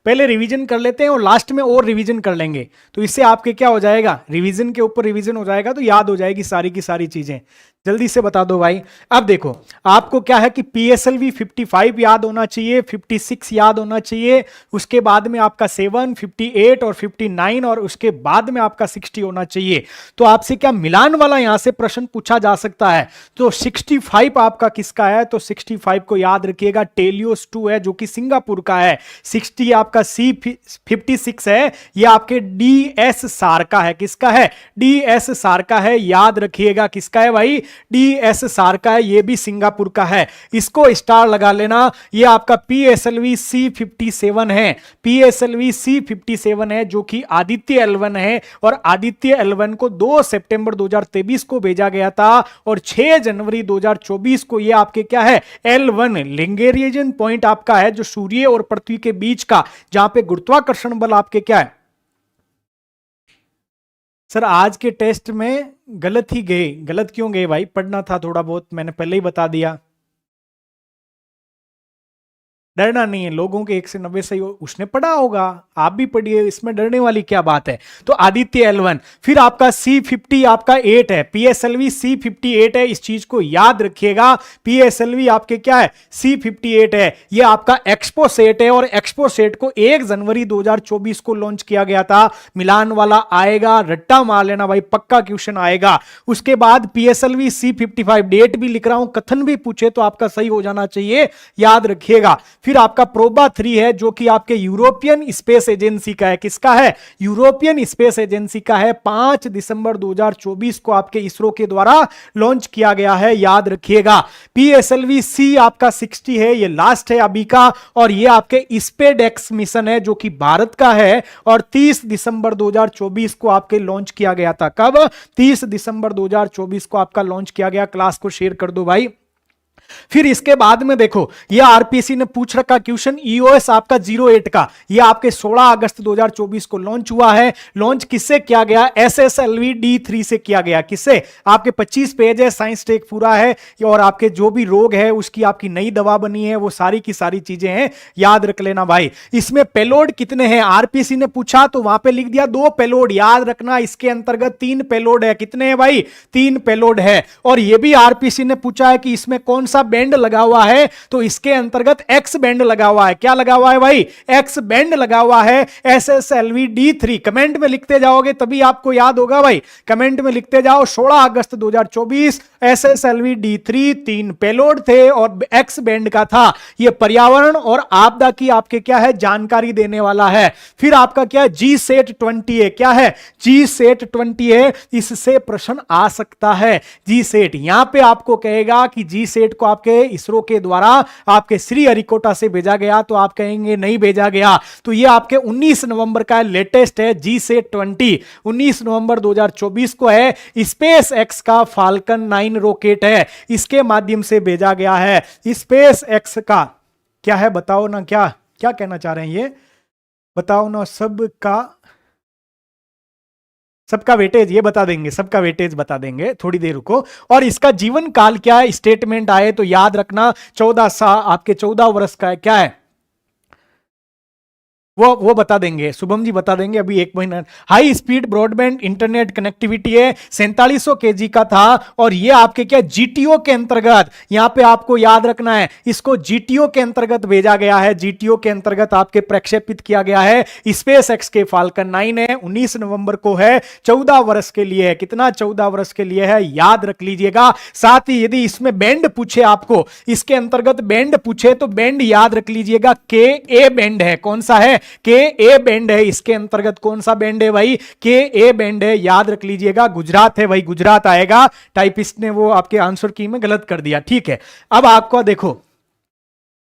पहले रिवीजन कर लेते हैं और लास्ट में और रिवीजन कर लेंगे, तो इससे आपके क्या हो जाएगा, रिवीजन के ऊपर रिवीजन हो जाएगा, तो याद हो जाएगी सारी की सारी चीजें। जल्दी से बता दो भाई। अब देखो आपको क्या है कि PSLV 55 याद होना चाहिए, 56 याद होना चाहिए, उसके बाद में आपका 7, 58 और 59 और उसके बाद में आपका 60 होना चाहिए। तो आपसे क्या मिलान वाला यहां से प्रश्न पूछा जा सकता है। तो 65 आपका किसका है, तो 65 को याद रखिएगा टेलियोस 2 है जो कि सिंगापुर का है। 60 आपका C56 है, ये आपके DS सार का है। किसका है, DS सार का है, याद रखिएगा किसका है भाई, DS सार का है, ये भी सिंगापुर का है। इसको स्टार लगा लेना। ये आपका PSLV C57 है, PSLV C57 है जो कि आदित्य L1 है, और आदित्य L1 को 2 सितंबर 2023 को भेजा गया था और 6 जनवरी 2024 को ये आपके क्या है, L1 लैग्रेंजियन पॉइंट आपका है जो सूर्य और पृथ्वी के बीच का, जहां पे गुरुत्वाकर्षण बल आपके क्या है। सर आज के टेस्ट में गलत ही गए, गलत क्यों गए भाई, पढ़ना था थोड़ा बहुत, मैंने पहले ही बता दिया। डरना नहीं है, लोगों के 1 से 90 सही उसने पढ़ा होगा, आप भी पढ़िए, इसमें डरने वाली क्या बात है। तो आदित्य L1, फिर आपका C50 आपका 8 है, PSLV C58 है, इस चीज को याद रखिएगा। PSLV आपके क्या है, C58 है, ये आपका एक्सपोसेट है, और एक्सपोसेट को 1 जनवरी 2024 को लॉन्च किया गया था। मिलान वाला आएगा, रट्टा मार लेना भाई, पक्का क्वेश्चन आएगा। उसके बाद PSLV C55, डेट भी लिख रहा हूं, कथन भी पूछे तो आपका सही हो जाना चाहिए, याद रखिएगा। फिर आपका प्रोबा 3 है जो कि आपके यूरोपियन स्पेस एजेंसी का है। किसका है, यूरोपियन स्पेस एजेंसी का है। 5 दिसंबर 2024 को आपके इसरो के द्वारा लॉन्च किया गया है, याद रखिएगा। PSLV C आपका 60 है, ये लास्ट है अभी का, और ये आपके स्पेडेक्स मिशन है जो कि भारत का है, और 30 दिसंबर 2024 को आपके लॉन्च किया गया था। कब, 30 दिसंबर 2024 को आपका लॉन्च किया गया। क्लास को शेयर कर दो भाई। फिर इसके बाद में देखो, ये आरपीसी ने पूछ रखा क्वेश्चन EOS आपका 08 का, ये आपके 16 अगस्त 2024 को लॉन्च हुआ है। लॉन्च किससे किया गया, SSLV D3 से किया गया। किससे, आपके 25 पेज है, साइंस टेक पूरा है, और आपके जो भी रोग है उसकी आपकी नई दवा बनी है, वो सारी की सारी चीजें हैं, याद रख लेना भाई। इसमें पेलोड कितने हैं, आरपीसी ने पूछा तो वहां पे लिख दिया 2 पेलोड, याद रखना। इसके अंतर्गत 3 पेलोड है। कितने हैं भाई, 3 पेलोड है। और ये भी आरपीसी ने पूछा है कि इसमें कौन सा बैंड लगा हुआ है, तो इसके अंतर्गत X बैंड लगा हुआ है। क्या लगा हुआ है भाई, X बैंड लगा हुआ है। SSLV D3 कमेंट में लिखते जाओगे तभी आपको याद होगा भाई, कमेंट में लिखते जाओ। 16 अगस्त 2024 SSLV D3 3 पेलोड थे और X बैंड का था। यह पर्यावरण और आपदा की आपके क्या है, जानकारी देने वाला है। फिर आपका क्या है, GSAT 20 है। क्या है, GSAT 20 है, इससे प्रश्न आ सकता है। GSAT यहां पे आपको कहेगा कि GSAT को आपके इसरो के द्वारा आपके श्रीहरिकोटा से भेजा गया, तो आप कहेंगे नहीं भेजा गया। तो ये आपके 19 नवंबर का लेटेस्ट है, GSAT 20 19 नवंबर 2024 को है। स्पेस एक्स का फाल्कन 9 रॉकेट है, इसके माध्यम से भेजा गया है। स्पेस एक्स का क्या है, बताओ ना, क्या क्या कहना चाह रहे हैं ये बताओ ना। सबका वेटेज ये बता देंगे, सबका वेटेज बता देंगे, थोड़ी देर रुको। और इसका जीवन काल क्या है, स्टेटमेंट आए तो याद रखना 14 साल, आपके 14 वर्ष का है। क्या है वो बता देंगे, शुभम जी बता देंगे अभी 1 महीना। High speed broadband internet connectivity है, 4700 kg का था, और ये आपके क्या GTO के अंतर्गत, यहां पे आपको याद रखना है, इसको GTO के अंतर्गत भेजा गया है। GTO के अंतर्गत आपके प्रक्षेपित किया गया है। स्पेस एक्स के फाल्कन 9 है, 19 नवंबर को है, 14 वर्ष के लिए है। कितना, 14 वर्ष के लिए है, याद रख लीजिएगा। साथ ही यदि इसमें बैंड पूछे आपको, इसके अंतर्गत बैंड पूछे तो बैंड याद रख लीजिएगा, KA बैंड है। कौन सा है, KA बैंड है। इसके अंतर्गत कौन सा बैंड है भाई, KA बैंड है, याद रख लीजिएगा। गुजरात है भाई, गुजरात आएगा। टाइपिस्ट ने वो आपके आंसर की में गलत कर दिया, ठीक है। अब आपको देखो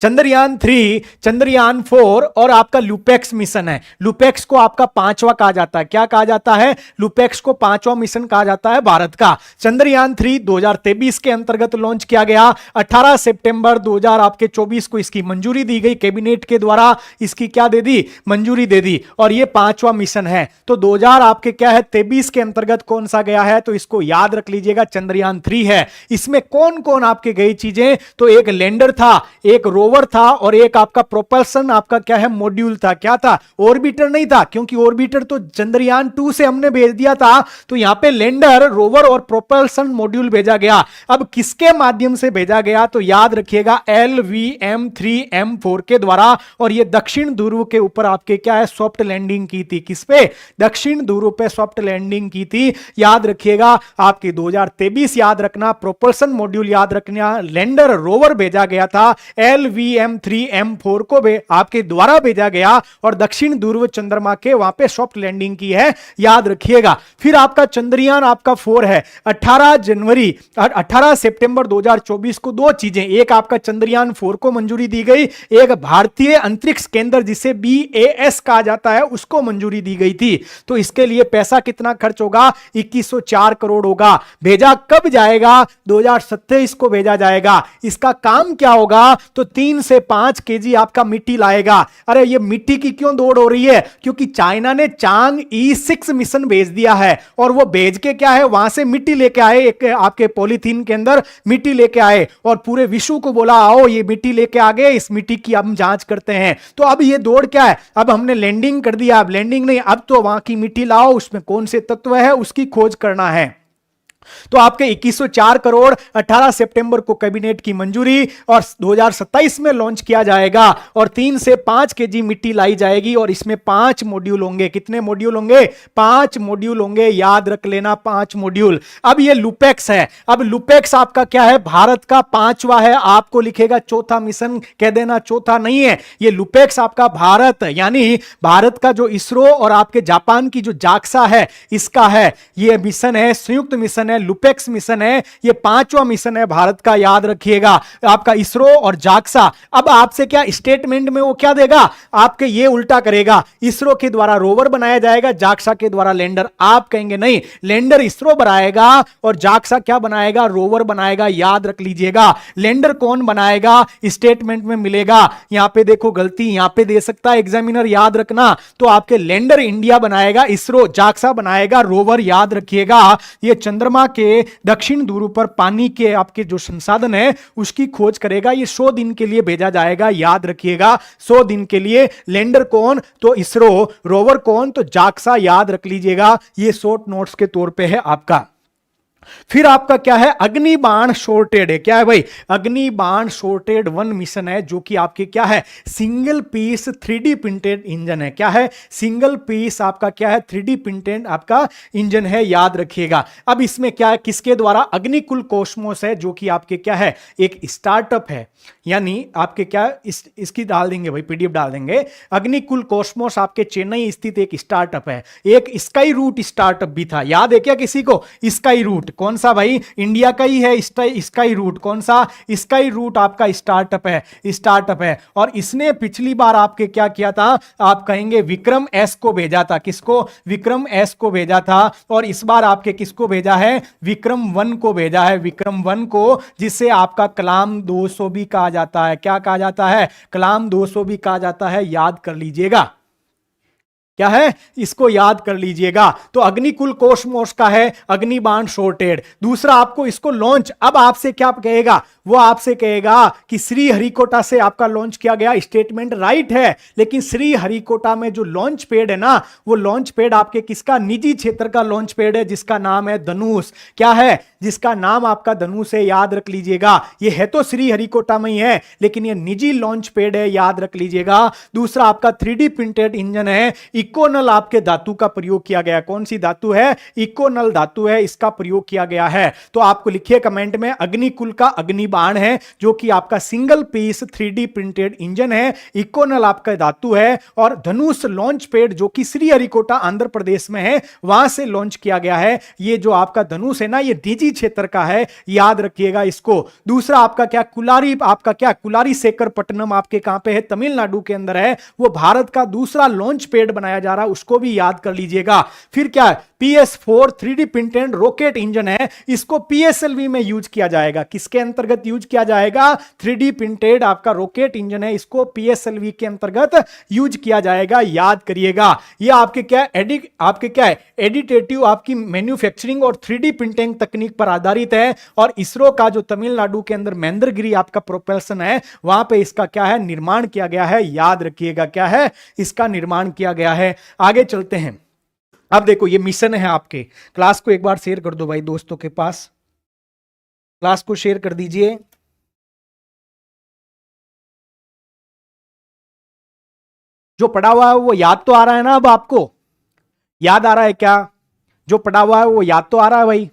चंद्रयान 3, चंद्रयान 4 और आपका लुपेक्स मिशन है। लुपेक्स को आपका 5वां कहा जाता है। क्या कहा जाता है, लुपेक्स को 5वां मिशन कहा जाता है भारत का। चंद्रयान 3 2023 के अंतर्गत लॉन्च किया गया। 18 सितंबर 2024 को इसकी मंजूरी दी गई, कैबिनेट के द्वारा इसकी क्या दे दी, मंजूरी दे दी, और ये 5वां मिशन है। तो 2000 आपके क्या है 23 के अंतर्गत कौन सा गया है, तो इसको याद रख लीजिएगा, चंद्रयान 3 है। इसमें कौन कौन आपके गई चीजें, तो एक लैंडर था, एक रोवर था और एक आपका प्रोपल्सन आपका क्या है मॉड्यूल था। क्या था? ऑर्बिटर नहीं था, क्योंकि ऑर्बिटर तो चंद्रयान 2 से हमने भेज दिया था। तो यहां पे लैंडर, रोवर और प्रोपल्सन मॉड्यूल भेजा गया। अब किसके माध्यम से भेजा गया? तो याद रखिएगा LVM-3M4 के द्वारा। और ये दक्षिण ध्रुव के ऊपर आपके क्या है सॉफ्ट लैंडिंग की थी। किस पे? दक्षिण ध्रुव पे सॉफ्ट लैंडिंग की थी। याद रखिएगा आपकी 2023 याद रखना, प्रोपल्सन मॉड्यूल याद रखना, लैंडर रोवर भेजा गया था, LVM-3M4 को आपके द्वारा भेजा गया और दक्षिण ध्रुव चंद्रमा के वहां पे सॉफ्ट लैंडिंग की है, याद रखिएगा। फिर आपका चंद्रयान आपका 4 है। 18 सितंबर 2024 को दो चीजें, एक आपका चंद्रयान 4 को मंजूरी दी गई, एक भारतीय अंतरिक्ष केंद्र जिसे BAS कहा जाता है उसको मंजूरी दी गई थी। तो इसके लिए पैसा कितना खर्च होगा? 2104 करोड़ होगा। भेजा कब जाएगा? 2027 को भेजा जाएगा। इसका काम क्या होगा? तो 3 से 5 केजी आपका मिट्टी लाएगा। अरे ये मिट्टी की क्यों दौड़ हो रही है? क्योंकि चाइना ने चांग E6 मिशन भेज दिया है और वो भेज के क्या है वहां से मिट्टी लेके आए, एक आपके पॉलीथीन के अंदर मिट्टी लेके आए और पूरे विश्व को बोला आओ ये मिट्टी लेके आ गए, इस मिट्टी की हम जांच करते हैं। तो अब ये दौड़ क्या है? अब हमने लैंडिंग कर दिया, अब लैंडिंग नहीं, अब तो वहां की मिट्टी लाओ, उसमें कौन से तत्व है उसकी खोज करना है। तो आपके 2104 करोड़ 18 सितंबर को कैबिनेट की मंजूरी और 2027 में लॉन्च किया जाएगा और 3 से 5 केजी मिट्टी लाई जाएगी और इसमें 5 मॉड्यूल होंगे। कितने मॉड्यूल होंगे? 5 मॉड्यूल होंगे, याद रख लेना 5 मॉड्यूल। अब ये लुपेक्स है। अब लुपेक्स आपका क्या है? भारत का 5वां है। आपको लिखेगा चौथा मिशन, कह देना चौथा नहीं है। ये लुपेक्स आपका भारत यानी भारत का जो इसरो और आपके जापान की जो जाक्सा है इसका है, ये मिशन है, संयुक्त मिशन है, लुपेक्स मिशन है, ये 5वां मिशन है भारत का, याद रखिएगा। आपका इसरो और जाक्सा। अब आपसे क्या स्टेटमेंट में वो क्या देगा? आपके ये उल्टा करेगा, इसरो के द्वारा रोवर बनाया जाएगा, जाक्सा के द्वारा लैंडर। आप कहेंगे नहीं, लैंडर इसरो बनाएगा और जाक्सा क्या बनाएगा? रोवर बनाएगा, याद रख लीजिएगा। लैंडर कौन बनाएगा? स्टेटमेंट में मिलेगा। यहां पे देखो गलती यहां पे दे सकता है एग्जामिनर, याद रखना। तो आपके लैंडर इंडिया बनाएगा, इसरो जाक्सा बनाएगा, रोवर, याद रखिएगा। ये चंद्रमा के दक्षिण ध्रुव पर पानी के आपके जो संसाधन है उसकी खोज करेगा। ये 100 दिन के लिए भेजा जाएगा, याद रखिएगा 100 दिन के लिए। लैंडर कौन? तो इसरो। रोवर कौन? तो जाक्सा, याद रख लीजिएगा। ये शॉर्ट नोट्स के तौर पे है आपका। फिर आपका क्या है? अग्निबाण शॉर्टेड है। क्या है भाई? अग्निबाण शॉर्टेड 1 मिशन है जो कि आपके क्या है? Single piece 3D printed engine है। क्या है? सिंगल पीस आपका क्या है? 3D प्रिंटेड आपका इंजन है, याद रखिएगा। अब इसमें क्या है? किसके द्वारा? अग्निकुल कॉस्मोस है जो कि आपके क्या है? एक स्टार्टअप है, यानी आपके क्या इसकी डाल देंगे भाई, PDF डाल देंगे। अग्निकुल कॉस्मोस आपके चेन्नई स्थित एक स्टार्टअप है। एक स्काई रूट स्टार्टअप भी था, याद है क्या किसी को? स्काई रूट कौन सा भाई? इंडिया का ही है स्काई रूट। कौन सा? स्काई रूट आपका स्टार्टअप है। और इसने पिछली बार आपके क्या किया था? आप कहेंगे विक्रम एस को भेजा था। किसको? विक्रम एस को भेजा था। और इस बार आपके किसको भेजा है? विक्रम 1 को भेजा है, विक्रम 1 को, जिसे आपका कलाम 200 भी कहा जाता है। क्या कहा जाता है? कलाम 200 भी कहा जाता है, याद कर लीजिएगा। क्या है? इसको याद कर लीजिएगा। तो अग्निकुल कॉस्मोस का है अग्निबाण शॉर्टेड। दूसरा आपको इसको लॉन्च, अब आपसे क्या कहेगा? वो आपसे कहेगा कि श्रीहरिकोटा से आपका लॉन्च किया गया। स्टेटमेंट राइट है, लेकिन श्रीहरिकोटा में जो लॉन्च पैड है ना, वो लॉन्च पैड आपके किसका? निजी क्षेत्र का लॉन्च पैड है जिसका नाम है धनुष। क्या है? जिसका नाम आपका धनुष है, याद रख लीजिएगा। ये है तो श्रीहरिकोटा में ही है, लेकिन ये निजी लॉन्च पैड है, याद रख लीजिएगा। दूसरा आपका 3D प्रिंटेड इंजन है। इकोनल आपके धातु का प्रयोग किया गया। कौन सी धातु है? इकोनल धातु है, इसका प्रयोग किया गया है। तो आपको लिखिए कमेंट में, अग्निकुल का अग्निबाण है जो कि आपका single piece 3D printed engine है, इकोनल आपका धातु है, और धनुष लॉन्च पैड जो कि श्रीहरिकोटा आंध्र प्रदेश में है, वहां से लॉन्च किया गया है। ये जो आपका धनुष है ना, ये निजी क्षेत्र का है, याद रखिएगा इसको। दूसरा आपका क्या? कुलारी, आपका क्या? कुलारी शेखर पट्टनम आपके कहां पे है? तमिलनाडु के अंदर है। वो भारत का दूसरा लॉन्च पैड बनाया जा रहा है, उसको भी याद कर लीजिएगा। फिर क्या है? PS4 3D printed rocket engine है, इसको PSLV में यूज किया जाएगा। किसके अंतर्गत यूज किया जाएगा। 3D प्रिंटेड आपका रॉकेट इंजन है, इसको PSLV के अंतर्गत यूज किया जाएगा, याद करिएगा। ये आपके क्या है एडिटेटिव आपकी मैन्युफैक्चरिंग और 3D प्रिंटिंग तकनीक पर आधारित है। और इसरो का जो तमिलनाडु के अंदर महेंद्रगिरी आपका प्रोपल्सन है, वहां पे इसका क्या है निर्माण किया गया है, याद रखिएगा क्या है इसका निर्माण किया गया है। आगे चलते हैं। अब देखो ये मिशन है आपके। क्लास को एक बार शेयर कर दो भाई दोस्तों के पास, क्लास को शेयर कर दीजिए। जो पढ़ा हुआ है वो याद तो आ रहा है ना? अब आपको याद आ रहा है क्या? जो पढ़ा हुआ है वो याद तो आ रहा है भाई?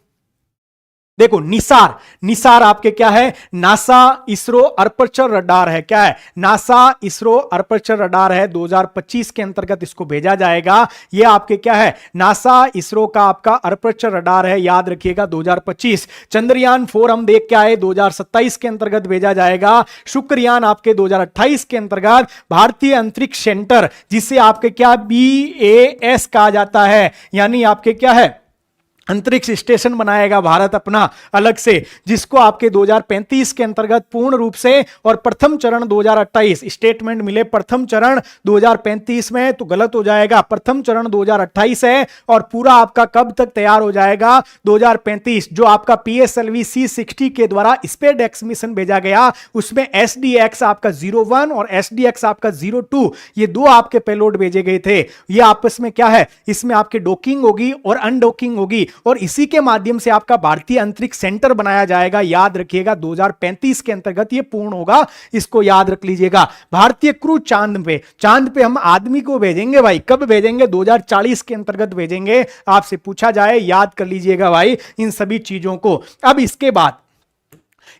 देखो निसार आपके क्या है, नासा इसरो अपर्चर रडार है। क्या है? नासा इसरो अपर्चर रडार है। 2025 के अंतर्गत इसको भेजा जाएगा। ये आपके क्या है, नासा इसरो का आपका अपर्चर रडार है, याद रखिएगा 2025। चंद्रयान 4 हम देख के आए, 2027 के अंतर्गत भेजा जाएगा। शुक्रयान आपके 2028 के अंतर्गत। भारतीय अंतरिक्ष सेंटर, जिसे आपके क्या BAS कहा जाता है, यानी आपके क्या है अंतरिक्ष स्टेशन बनाएगा भारत अपना अलग से, जिसको आपके 2035 के अंतर्गत पूर्ण रूप से, और प्रथम चरण 2028 स्टेटमेंट मिले प्रथम चरण 2035 में, तो गलत हो जाएगा। प्रथम चरण 2028 है और पूरा आपका कब तक तैयार हो जाएगा? 2035। जो आपका PSLV C60 के द्वारा स्पेसडेक्स मिशन भेजा गया, उसमें SDX आपका 01 और SDX आपका 02, ये दो आपके पेलोड भेजे गए थे। ये आपस में क्या है, इसमें आपके डॉकिंग होगी और अनडॉकिंग होगी, और इसी के माध्यम से आपका भारतीय अंतरिक्ष सेंटर बनाया जाएगा। याद रखिएगा 2035 के अंतर्गत ये पूर्ण होगा, इसको याद रख लीजिएगा। भारतीय क्रू चांद पे हम आदमी को भेजेंगे भाई। कब भेजेंगे? 2040 के अंतर्गत भेजेंगे। आपसे पूछा जाए, याद कर लीजिएगा भाई इन सभी चीजों को। अब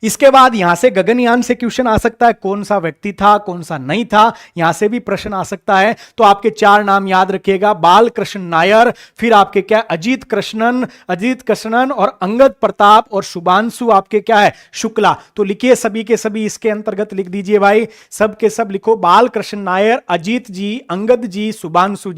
इसके बाद यहां से गगनयान से क्वेश्चन आ सकता है, कौन सा व्यक्ति था, कौन सा नहीं था, यहां से भी प्रश्न आ सकता है। तो आपके चार नाम याद रखिएगा, बालकृष्ण नायर, फिर आपके क्या अजीत कृष्णन और अंगद प्रताप और शुभांशु आपके क्या है शुक्ला। तो लिखिए सभी के सभी, इसके अंतर्गत लिख दीजिए भाई, सब के सब लिखो, बालकृष्ण नायर, अजीत जी, अंगद जी, शुभांशु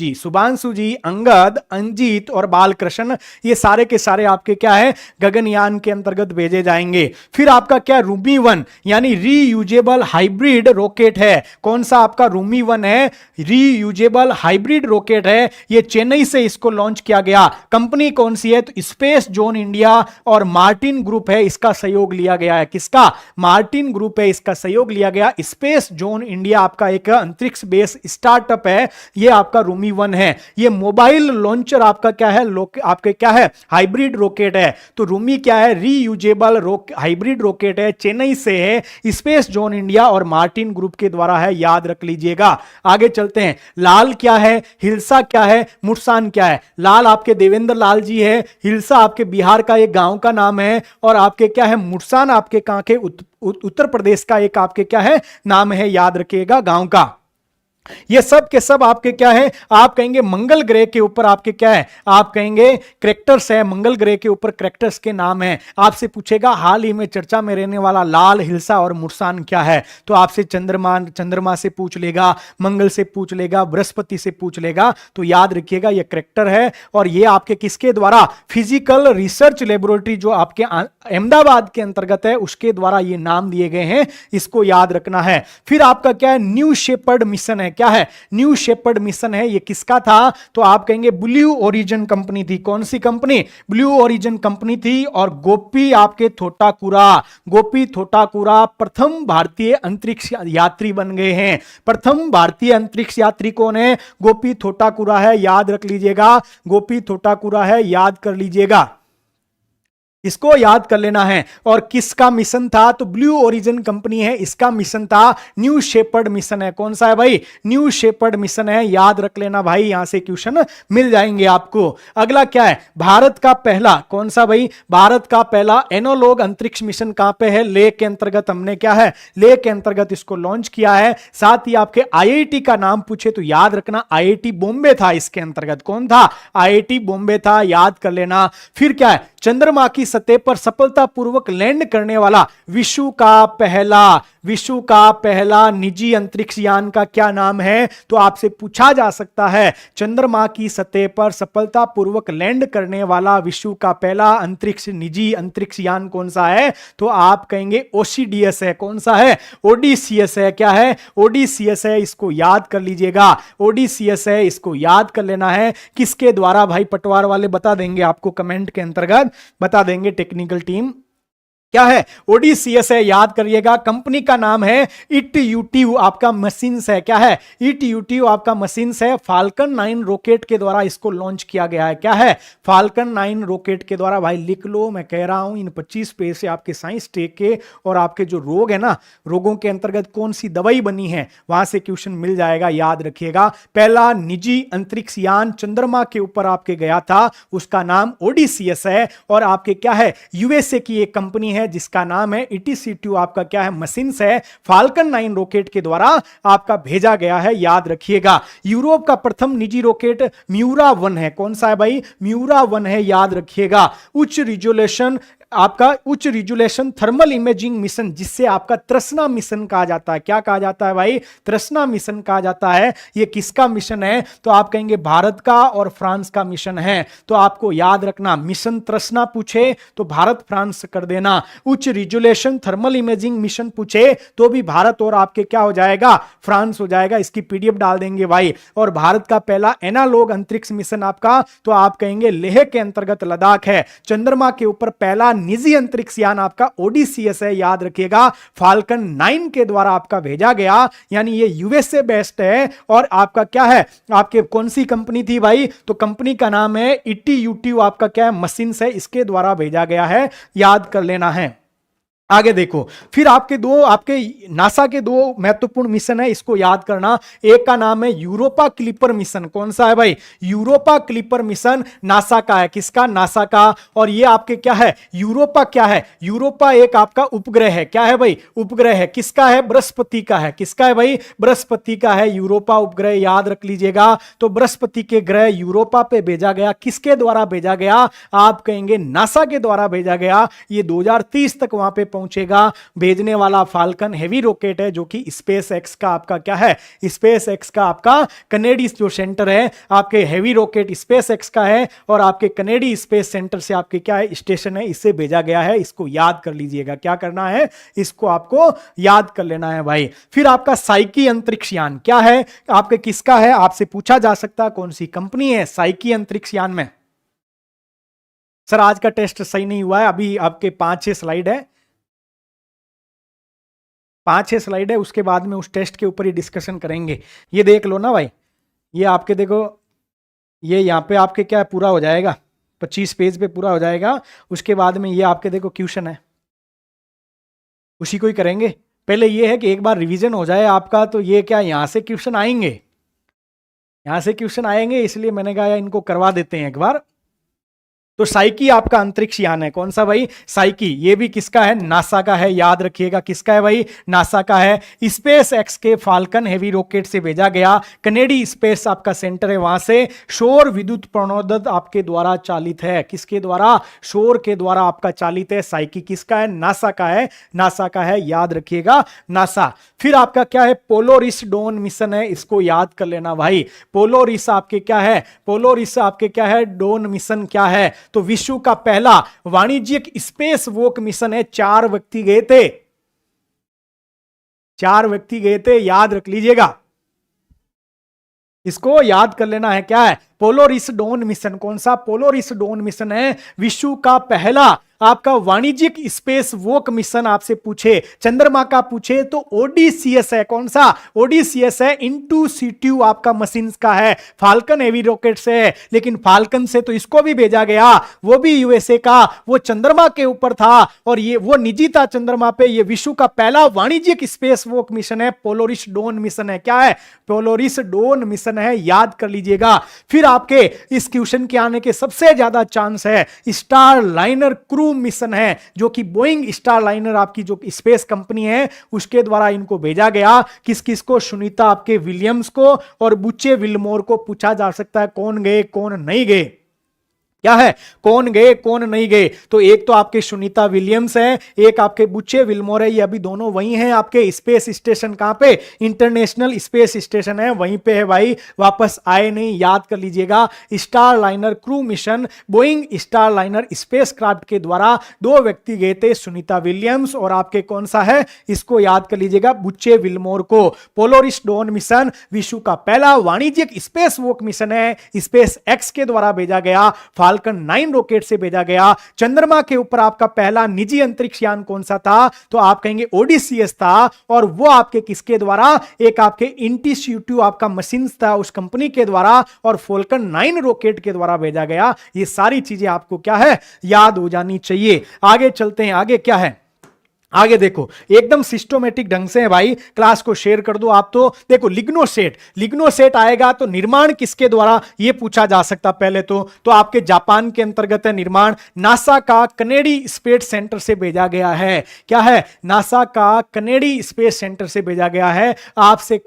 जी, अंगद, अंजीत और बालकृष्ण, ये सारे के सारे आपके क्या है गगनयान के अंतर्गत भेजे जाएंगे। फिर आपका क्या रूमी 1 यानी रीयूजेबल हाइब्रिड रॉकेट है। कौन सा आपका रूमी 1 है? रीयूजेबल हाइब्रिड रॉकेट है। ये चेन्नई से इसको लॉन्च किया गया। कंपनी कौन सी है? तो स्पेस जोन इंडिया और मार्टिन ग्रुप है, इसका सहयोग लिया गया है। किसका? मार्टिन ग्रुप है, इसका सहयोग लिया गया। स्पेस जोन इंडिया आपका एक अंतरिक्ष बेस स्टार्टअप है, ये आपका रूमी 1 है। ये मोबाइल लॉन्चर आपका क्या है, आपके क्या है हाइब्रिड रॉकेट है। तो रूमी क्या है? रीयूजेबल हाइब्रिड रॉकेट है, चेन्नई से है, स्पेस जोन इंडिया और मार्टिन ग्रुप के द्वारा है, याद रख लीजिएगा। आगे चलते हैं। लाल क्या है, हिल्सा क्या है, मुर्सान क्या है? लाल आपके देवेंद्र लाल जी है, हिल्सा आपके बिहार का एक गांव का नाम है, और आपके क्या है मुर्सान आपके कहां के उत्तर प्रदेश का एक आपके क्या है नाम है, याद रखिएगा गांव का। ये सब के सब आपके क्या है, आप कहेंगे मंगल ग्रह के ऊपर आपके क्या है, आप कहेंगे क्रैक्टर्स है, मंगल ग्रह के ऊपर क्रैक्टर्स के नाम है। आपसे हाल ही में चर्चा में रहने वाला लाल, हिल्सा और मुर्सान क्या है? तो आपसे चंद्रमा से पूछ लेगा, मंगल से पूछ लेगा, बृहस्पति से पूछ लेगा। तो याद रखिएगा ये क्रैक्टर है, और ये आपके किसके द्वारा? फिजिकल रिसर्च लेबोरेटरी जो आपके अहमदाबाद के अंतर्गत है, उसके द्वारा ये नाम दिए गए हैं, इसको याद रखना है। फिर आपका क्या है? न्यू शेपर्ड मिशन है। क्या है? न्यू शेपर्ड मिशन है। ये किसका था? तो आप कहेंगे ब्लू ओरिजिन कंपनी थी। कौन सी कंपनी? ब्लू ओरिजिन कंपनी थी। और गोपी थोटाकुरा प्रथम भारतीय अंतरिक्ष यात्री बन गए हैं। प्रथम भारतीय अंतरिक्ष यात्री कौन है? गोपी थोटाकुरा है, याद रख लीजिएगा, गोपी थोटाकुरा है, याद कर लीजिएगा, इसको याद कर लेना है। और किसका मिशन था? तो ब्लू ओरिजिन कंपनी है, इसका मिशन था न्यू शेपर्ड मिशन है। कौन सा है भाई? न्यू शेपर्ड मिशन है, याद रख लेना भाई, यहां से क्वेश्चन मिल जाएंगे आपको। अगला क्या है? भारत का पहला, कौन सा भाई? भारत का पहला एनोलॉग अंतरिक्ष मिशन कहां पे है? लेह के अंतर्गत हमने क्या है, लेह के अंतर्गत इसको लॉन्च किया है। साथ ही आपके IIT का नाम पूछे तो याद रखना IIT बॉम्बे था, इसके अंतर्गत कौन था? IIT बॉम्बे था, याद कर लेना। फिर क्या है? चंद्रमा की सतह पर सफलतापूर्वक लैंड करने वाला विश्व का विश्व का पहला निजी अंतरिक्ष यान का क्या नाम है? तो आपसे पूछा जा सकता है चंद्रमा की सतह पर सफलतापूर्वक लैंड करने वाला विश्व का पहला निजी अंतरिक्ष यान कौन सा है? तो आप कहेंगे ओसीडीएस है। कौन सा है? ओडीसीएस है। क्या है? ओडीसीएस है। इसको याद कर लीजिएगा, ओडीसीएस है, इसको याद कर लेना है। किसके द्वारा? भाई पटवार वाले बता देंगे आपको, कमेंट के अंतर्गत बता देंगे टेक्निकल टीम। क्या है? ओडीसीएस है, याद करिएगा। कंपनी का नाम है इटयूटिव, आपका मशीन्स है। क्या है? इटयूटिव आपका मशीन्स है। फाल्कन 9 रॉकेट के द्वारा इसको लॉन्च किया गया है। क्या है? फाल्कन 9 रॉकेट के द्वारा। भाई लिख लो, मैं कह रहा हूं इन 25 पेज से आपके साइंस टेक के और आपके जो रोग है ना, रोगों के अंतर्गत कौन सी दवाई बनी है, वहां से क्वेश्चन मिल जाएगा, याद रखिएगा। पहला निजी अंतरिक्ष यान चंद्रमा के ऊपर आपके गया था, उसका नाम ओडीसीएस है। और आपके क्या है? यूएसए की एक कंपनी है जिसका नाम है इटीसी2, आपका क्या है? मशीन्स है। फाल्कन 9 रॉकेट के द्वारा आपका भेजा गया है, याद रखिएगा। यूरोप का प्रथम निजी रॉकेट म्यूरा 1 है। कौन सा है भाई? म्यूरा 1 है, याद रखिएगा। उच्च रिजोल्यूशन, आपका उच्च रिजोल्यूशन थर्मल इमेजिंग मिशन, जिससे आपका तृष्णा मिशन कहा जाता है। क्या कहा जाता है भाई? तृष्णा मिशन कहा जाता है। ये किसका मिशन है? तो आप कहेंगे भारत का और फ्रांस का मिशन है। तो आपको याद रखना, मिशन तृष्णा पूछे तो भारत फ्रांस कर देना। उच्च रिजोल्यूशन थर्मल इमेजिंग मिशन पूछे तो भी भारत और आपके क्या हो जाएगा? फ्रांस हो जाएगा। इसकी पीडीएफ डाल देंगे भाई। और भारत का पहला एनालॉग अंतरिक्ष मिशन आपका, तो आप कहेंगे लेह के अंतर्गत लद्दाख है। चंद्रमा के ऊपर पहला निजी अंतरिक्ष यान आपका ओडीसीएस है, याद रखिएगा। फाल्कन 9 के द्वारा आपका भेजा गया, यानी ये यूएसए बेस्ड है। और आपका क्या है? आपके कौन सी कंपनी थी भाई? तो कंपनी का नाम है इटीयूटिव, आपका क्या है? मशीन्स है, इसके द्वारा भेजा गया है, याद कर लेना है। आगे देखो, फिर आपके नासा के 2 महत्वपूर्ण मिशन है, इसको याद करना। एक का नाम है यूरोपा क्लिपर मिशन। कौन सा है भाई? यूरोपा क्लिपर मिशन नासा का है। किसका? नासा का। और ये आपके क्या है? यूरोपा क्या है? यूरोपा एक आपका उपग्रह है। क्या है भाई? उपग्रह है। किसका है? बृहस्पति का है। किसका है भाई? बृहस्पति का है यूरोपा उपग्रह, याद रख लीजिएगा। तो बृहस्पति के ग्रह यूरोपा पे भेजा गया। किसके द्वारा भेजा गया? आप कहेंगे नासा के द्वारा भेजा गया। ये 2030 तक वहां पे पहुंचेगा। भेजने वाला फाल्कन हेवी रॉकेट है, जो कि स्पेस एक्स का आपका क्या है? स्पेस एक्स का आपका कनेडी जो सेंटर है, आपके हेवी रॉकेट स्पेस एक्स का है। और आपके कनेडी स्पेस सेंटर से आपके क्या है? स्टेशन है, इससे भेजा गया है। इसको याद कर लीजिएगा। क्या करना है? इसको आपको याद कर लेना है भाई। फिर आपका साइकी अंतरिक्ष यान क्या है? आपके किसका है? आपसे पूछा जा सकता है कौन सी कंपनी है साइकी अंतरिक्ष यान में। सर आज का टेस्ट सही नहीं हुआ है, अभी आपके 5-6 स्लाइड है, 5-6 स्लाइड है, उसके बाद में उस टेस्ट के ऊपर ही डिस्कशन करेंगे। ये देख लो ना भाई, ये आपके देखो, ये यहाँ पे आपके क्या है? पूरा हो जाएगा, 25 पेज पे पूरा हो जाएगा। उसके बाद में ये आपके देखो क्वेश्चन है, उसी को ही करेंगे। पहले ये है कि एक बार रिवीजन हो जाए आपका, तो ये क्या यहाँ से क्वेश्चन आएंगे, यहाँ से क्वेश्चन आएंगे, इसलिए मैंने कहा इनको करवा देते हैं एक बार। तो साइकी आपका अंतरिक्ष यान है। कौन सा भाई? साइकी। ये भी किसका है? नासा का है, याद रखिएगा। किसका है भाई? नासा का है। स्पेस एक्स के फाल्कन हेवी रॉकेट से भेजा गया। कनेडी स्पेस आपका सेंटर है, वहां से सौर विद्युत प्रणोदक आपके द्वारा चालित है। किसके द्वारा? सौर के द्वारा आपका चालित है। साइकी किसका है? नासा का है, नासा का है, याद रखिएगा, नासा। फिर आपका क्या है? पोलोरिस डॉन मिशन है, इसको याद कर लेना भाई। पोलोरिस आपके क्या है? पोलोरिस आपके क्या है? डॉन मिशन क्या है? तो विश्व का पहला वाणिज्यिक स्पेस वॉक मिशन है। 4 व्यक्ति गए थे, 4 व्यक्ति गए थे, याद रख लीजिएगा, इसको याद कर लेना है। क्या है? पोलोरिस डॉन मिशन। कौन सा? पोलोरिस डॉन मिशन है विश्व का पहला आपका वाणिज्यिक स्पेस वॉक मिशन। आपसे पूछे चंद्रमा का पूछे तो ओडीसीएस है। कौन सा? ओडीसीएस है। इंटूसिटिव आपका मशीन्स का है, फाल्कन हेवी रॉकेट से है। लेकिन फाल्कन से तो इसको भी भेजा गया, वो भी यूएसए का, वो चंद्रमा के ऊपर था और ये वो निजी था चंद्रमा पे। ये विश्व का पहला वाणिज्यिक स्पेस वॉक मिशन है, पोलोरिस डॉन मिशन है। क्या है? पोलोरिस डॉन मिशन है, याद कर लीजिएगा। फिर आपके इस क्वेश्चन के आने के सबसे ज्यादा चांस है स्टार लाइनर क्रू मिशन है, जो कि बोइंग स्टार लाइनर आपकी जो स्पेस कंपनी है उसके द्वारा इनको भेजा गया। किस किस को? सुनीता आपके विलियम्स को और बुचे विल्मोर को। पूछा जा सकता है कौन गए कौन नहीं गए। क्या है, कौन गए कौन नहीं गए। तो एक तो आपके सुनीता विलियम्स है, एक आपके बुचे विल्मोर है, ये अभी दोनों वही हैं आपके स्पेस स्टेशन, कहां पे, इंटरनेशनल स्पेस स्टेशन है वहीं पे है भाई, वापस आए नहीं, याद कर लीजिएगा। Star liner crew mission, Boeing star liner spacecraft के द्वारा 2 व्यक्ति गए थे, सुनीता विलियम्स और आपके कौन सा है, इसको याद कर लीजिएगा, बुचे विल्मोर को। पोलोरिस डॉन मिशन विश्व का पहला वाणिज्यिक स्पेस वॉक मिशन है, स्पेस एक्स के द्वारा भेजा गया, फाल्कन 9 रॉकेट से भेजा गया। चंद्रमा के ऊपर आपका पहला निजी अंतरिक्ष यान कौन सा था, तो आप कहेंगे ओडिसियस था, और वो आपके किसके द्वारा, एक आपके इंस्टीट्यूट आपका मशीन था उस कंपनी के द्वारा, और फाल्कन 9 रॉकेट के द्वारा भेजा गया। ये सारी चीजें आपको क्या है, याद हो जानी चाहिए। आगे चलते हैं, आगे क्या है, आगे देखो एकदम सिस्टोमेटिक ढंग से है भाई, क्लास को शेयर कर दो आप। तो देखो लिग्नोसेट, लिग्नोसेट आएगा तो निर्माण किसके द्वारा, यह पूछा जा सकता पहले तो आपके जापान के अंतर्गत है निर्माण, नासा का कनेडी स्पेस सेंटर से भेजा गया है। क्या है, नासा का कनेडी स्पेस सेंटर से भेजा गया है। आपसे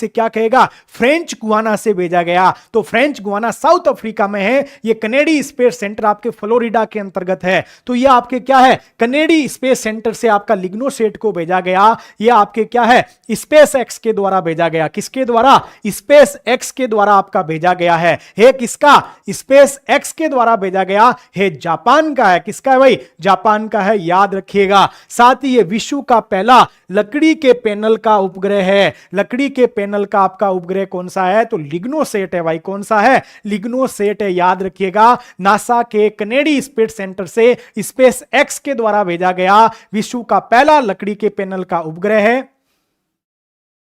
क्या कहेगा, फ्रेंच गुआना से भेजा गया। तो फ्रेंच गुआना साउथ अफ्रीका में है, यह कनेडी स्पेस सेंटर आपके फ्लोरिडा के अंतर्गत है। तो यह आपके क्या है, कनेडी स्पेस सेंटर से आपका लिग्नोसेट को भेजा गया। यह आपके क्या है, स्पेस एक्स के द्वारा भेजा गया। किसके द्वारा, स्पेस एक्स के द्वारा आपका भेजा गया है। किसका, स्पेस एक्स के द्वारा भेजा गया है, जापान का है। किसका है भाई, जापान का है, याद रखिएगा। साथ ही यह विश्व का पहला लकड़ी के पैनल का उपग्रह है। लकड़ी के पैनल का आपका उपग्रह कौन सा है, तो लिग्नोसेट है भाई। कौन सा है, लिग्नोसेट है, याद रखिएगा। नासा के कनेडी स्पेस सेंटर से स्पेस एक्स के द्वारा भेजा गया विश्व का पहला लकड़ी के पैनल का उपग्रह है।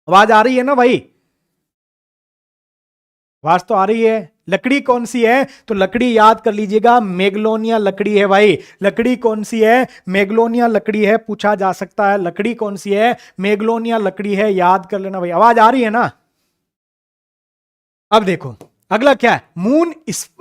आवाज आ रही है ना भाई, आवाज तो आ रही है। लकड़ी कौन सी है, तो लकड़ी याद कर लीजिएगा, मैग्नोलिया लकड़ी है भाई। लकड़ी कौन सी है, मैग्नोलिया लकड़ी है, पूछा जा सकता है। लकड़ी कौन सी है, मैग्नोलिया लकड़ी है, याद कर लेना भाई। आवाज आ रही है ना। अब देखो अगला क्या है, मून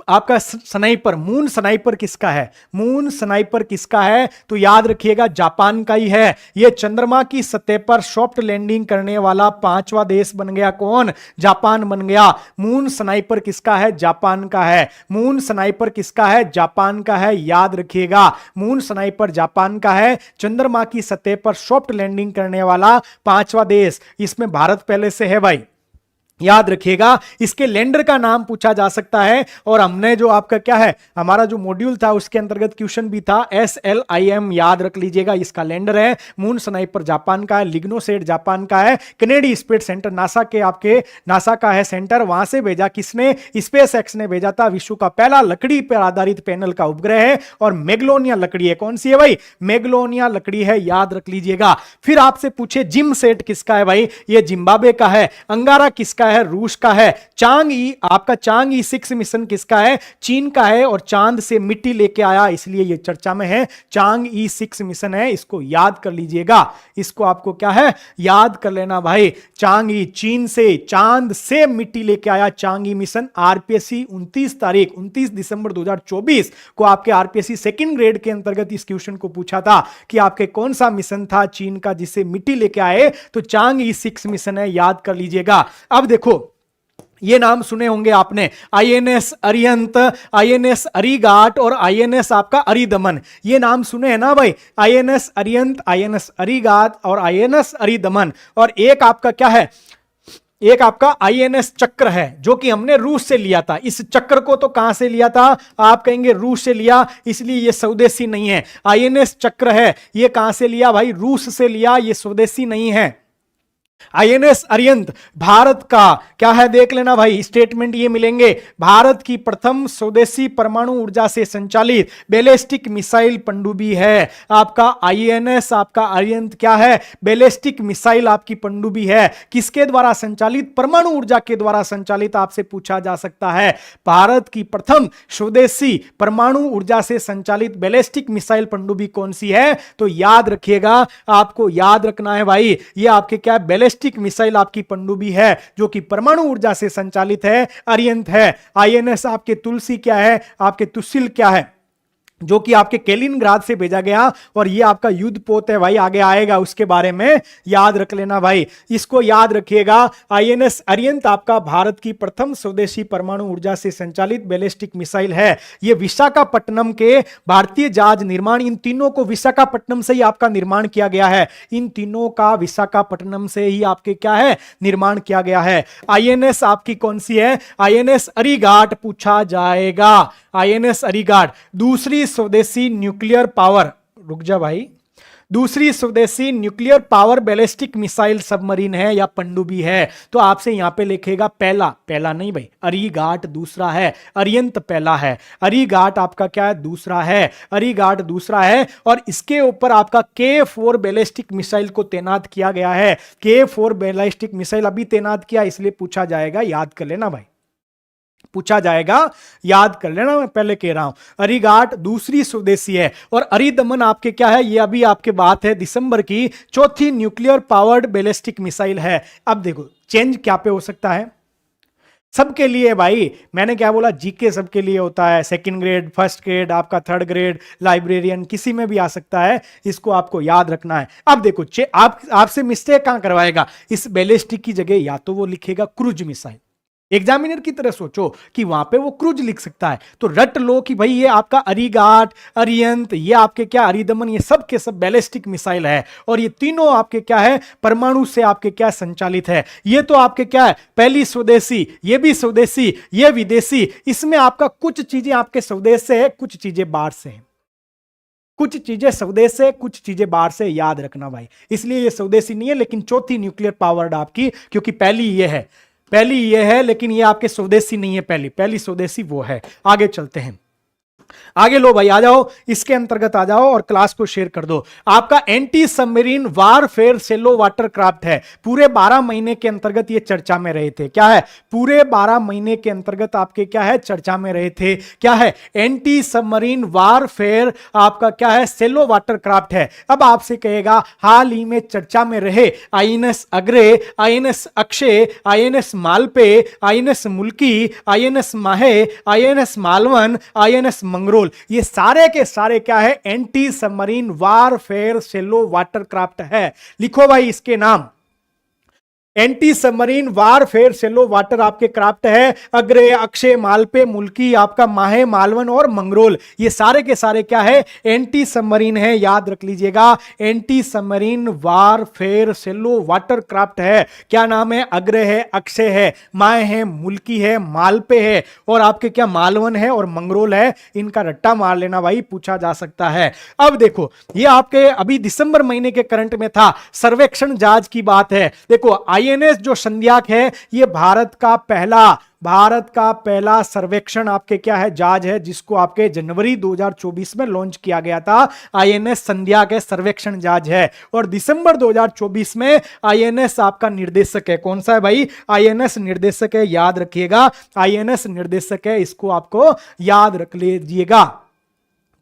आपका स्नाइपर। मून स्नाइपर किसका है, मून स्नाइपर किसका है, तो याद रखिएगा जापान का ही है। यह चंद्रमा की सतह पर सॉफ्ट लैंडिंग करने वाला 5वां देश बन गया। कौन, जापान बन गया। मून स्नाइपर किसका है, जापान का है। मून स्नाइपर किसका है, जापान का है, याद रखिएगा। मून स्नाइपर जापान का है। चंद्रमा की सतह पर सॉफ्ट लैंडिंग करने वाला 5वां देश, इसमें भारत पहले से है भाई, याद रखिएगा। इसके लैंडर का नाम पूछा जा सकता है, और हमने जो आपका क्या है, हमारा जो मॉड्यूल था उसके अंतर्गत क्वेश्चन भी था, SLIM, याद रख लीजिएगा। इसका लैंडर है। मून स्नाइपर जापान का है, लिग्नोसेट जापान का है, कनेडी स्पेस सेंटर नासा के आपके नासा का है सेंटर, वहां से भेजा किसने, स्पेस एक्स ने भेजा था। विश्व का पहला लकड़ी पर आधारित पैनल का उपग्रह है, और मैग्नोलिया लकड़ी है। कौन सी है भाई, मैग्नोलिया लकड़ी है, याद रख लीजिएगा। फिर आपसे पूछे जिम सेट किसका है भाई, ये जिम्बाब्वे का है। अंगारा किसका है, रूस का है। चांग ई, आपका चांग ई 6 मिशन किसका है, चीन का है, और चांद से मिट्टी लेके आया, इसलिए यह चर्चा में है। चांग ई 6 मिशन है, इसको याद कर लीजिएगा। इसको आपको क्या है, याद कर लेना भाई। चांग ई, चीन से चांद से मिट्टी लेके आया चांग ई मिशन। आरपीएससी 29 दिसंबर 2024 को आपके आरपीएससी सेकंड ग्रेड के अंतर्गत इस क्वेश्चन को पूछा था कि आपके कौन सा मिशन था चीन का जिससे मिट्टी लेके आए, तो चांग ई 6 मिशन है, याद कर लीजिएगा। अब देखो ये नाम सुने होंगे आपने, आईएनएस अरिहंत, आईएनएस अरिघाट और आईएनएस आपका अरिदमन। ये नाम सुने हैं ना भाई, आईएनएस अरिहंत, आईएनएस अरिघाट और आईएनएस अरिदमन। और एक आपका क्या है, एक आपका आईएनएस चक्र है, जो कि हमने रूस से लिया था। इस चक्र को तो कहां से लिया था, आप कहेंगे रूस से लिया, इसलिए ये स्वदेशी नहीं है। आईएनएस चक्र है, ये कहां से लिया भाई, रूस से लिया, ये स्वदेशी नहीं है। आईएनएस अरिहंत भारत का क्या है, देख लेना भाई, स्टेटमेंट ये मिलेंगे। भारत की प्रथम स्वदेशी परमाणु ऊर्जा से संचालित बैलिस्टिक मिसाइल पनडुब्बी है आपका आईएनएस आपका अरिहंत। क्या है, बैलिस्टिक मिसाइल आपकी पनडुब्बी है। किसके द्वारा संचालित, परमाणु ऊर्जा के द्वारा संचालित, आपसे पूछा जा सकता है। भारत की प्रथम स्वदेशी परमाणु ऊर्जा से संचालित बैलिस्टिक मिसाइल पनडुब्बी कौन सी है, तो याद रखिएगा, आपको याद रखना है भाई, ये आपके क्या बैलिस्टिक मिसाइल आपकी पनडुब्बी है, जो कि परमाणु ऊर्जा से संचालित है, अरिहंत है। आईएनएस आपके तुलसी क्या है, आपके तुसिल क्या है, जो कि आपके कैलिनग्राद से भेजा गया, और ये आपका युद्ध पोत है भाई, आगे आएगा उसके बारे में याद रख लेना भाई, इसको याद रखिएगा। आईएनएस अरिहंत आपका भारत की प्रथम स्वदेशी परमाणु ऊर्जा से संचालित बैलिस्टिक मिसाइल है। ये विशाखापट्टनम के भारतीय जहाज निर्माण, इन तीनों को विशाखापट्टनम से ही आपका निर्माण किया गया है, इन तीनों का विशाखापट्टनम से ही आपके क्या है निर्माण किया गया है। आईएनएस आपकी कौन सी है? आईएनएस अरिघाट पूछा जाएगा। आईएनएस अरिघाट दूसरी स्वदेशी न्यूक्लियर पावर, रुक जा भाई, दूसरी स्वदेशी nuclear power ballistic missile submarine है या पनडुब्बी है। तो आपसे यहां पे लिखेगा पहला, पहला नहीं भाई, अरिघाट दूसरा है, अरिहंत पहला है, अरिघाट आपका क्या है दूसरा है, अरिघाट दूसरा है। और इसके ऊपर आपका K4 बैलिस्टिक मिसाइल को तैनात किया गया है। K4 बैलिस्टिक मिसाइल अभी तैनात किया, इसलिए पूछा जाएगा, याद कर लेना भाई, पूछा जाएगा, याद कर लेना, मैं पहले कह रहा हूं। अरिघाट दूसरी स्वदेशी है। और अरिदमन आपके क्या है, ये अभी आपके बात है दिसंबर की, चौथी न्यूक्लियर पावर्ड बैलिस्टिक मिसाइल है। अब देखो चेंज क्या पे हो सकता है, सबके लिए भाई, मैंने क्या बोला, जीके सबके लिए होता है, सेकंड ग्रेड, फर्स्ट ग्रेड, आपका थर्ड ग्रेड, लाइब्रेरियन, किसी में भी आ सकता है, इसको आपको याद रखना है। अब देखो आपसे मिस्टेक कहां करवाएगा, इस बैलिस्टिक की जगह या तो वो लिखेगा क्रूज मिसाइल, एग्जामिनर की तरह सोचो कि वहां पे वो क्रूज लिख सकता है, तो रट लो कि भाई ये आपका अरिघाट, अरिहंत, ये आपके क्या अरिदमन, ये सब के सब बैलिस्टिक मिसाइल है। और ये तीनों आपके क्या है परमाणु से आपके क्या संचालित है। ये तो आपके क्या है पहली स्वदेशी, ये भी स्वदेशी, ये विदेशी। इसमें आपका कुछ चीजें आपके स्वदेश से है, कुछ चीजें बाहर से है, कुछ चीजें स्वदेश से, कुछ चीजें बाहर से, याद रखना भाई। इसलिए ये स्वदेशी नहीं है, लेकिन चौथी न्यूक्लियर पावर्ड आपकी, क्योंकि पहली ये है, पहली ये है, लेकिन ये आपके स्वदेशी नहीं है, पहली स्वदेशी वो है। आगे चलते हैं, आगे लो भाई, आ जाओ, इसके अंतर्गत आ जाओ और क्लास को शेयर कर दो। आपका anti submarine warfare shallow water craft है। पूरे 12 महीने के अंतर्गत ये चर्चा में रहे थे। क्या है? पूरे 12 महीने के अंतर्गत आपके क्या है चर्चा में रहे थे। क्या है? एंटी सबमरीन वारफेयर आपका क्या है सेलो वाटर क्राफ्ट है। अब आपसे कहेगा हाल ही में चर्चा में रहे आईएनएस अग्रे, INS Akshay, INS Malpe, INS मुल्की, आईएनएस माहे, आईएनएस मालवन, आईएनएस मंगरोल, ये सारे के सारे क्या है anti submarine warfare shallow water craft है। लिखो भाई इसके नाम, anti submarine warfare shallow water आपके क्राफ्ट है। अग्रे, अक्षय, मालपे, मुल्की, आपका माहे, मालवन और मंगरोल, ये सारे के सारे क्या है एंटी सबमरीन है। याद रख लीजिएगा, anti submarine warfare shallow water craft है। क्या नाम है? अग्रे है, अक्षय है, माहे है, मुल्की है, मालपे है और आपके क्या मालवन है और मंगरोल है। इनका रट्टा मार लेना भाई, पूछा जा सकता है। अब देखो ये आपके अभी दिसंबर महीने के करंट में था, सर्वेक्षण जहाज की बात है। देखो आईएनएस जो संध्याक है, ये भारत का पहला सर्वेक्षण आपके क्या है जहाज है, जिसको आपके जनवरी 2024 में लॉन्च किया गया था। आईएनएस संध्याक है, सर्वेक्षण जहाज है। और दिसंबर 2024 में आईएनएस आपका निर्देशक है। कौन सा है भाई? आईएनएस निर्देशक है, याद रखिएगा, आईएनएस निर्देशक है, इसको आपको याद रख लीजिएगा।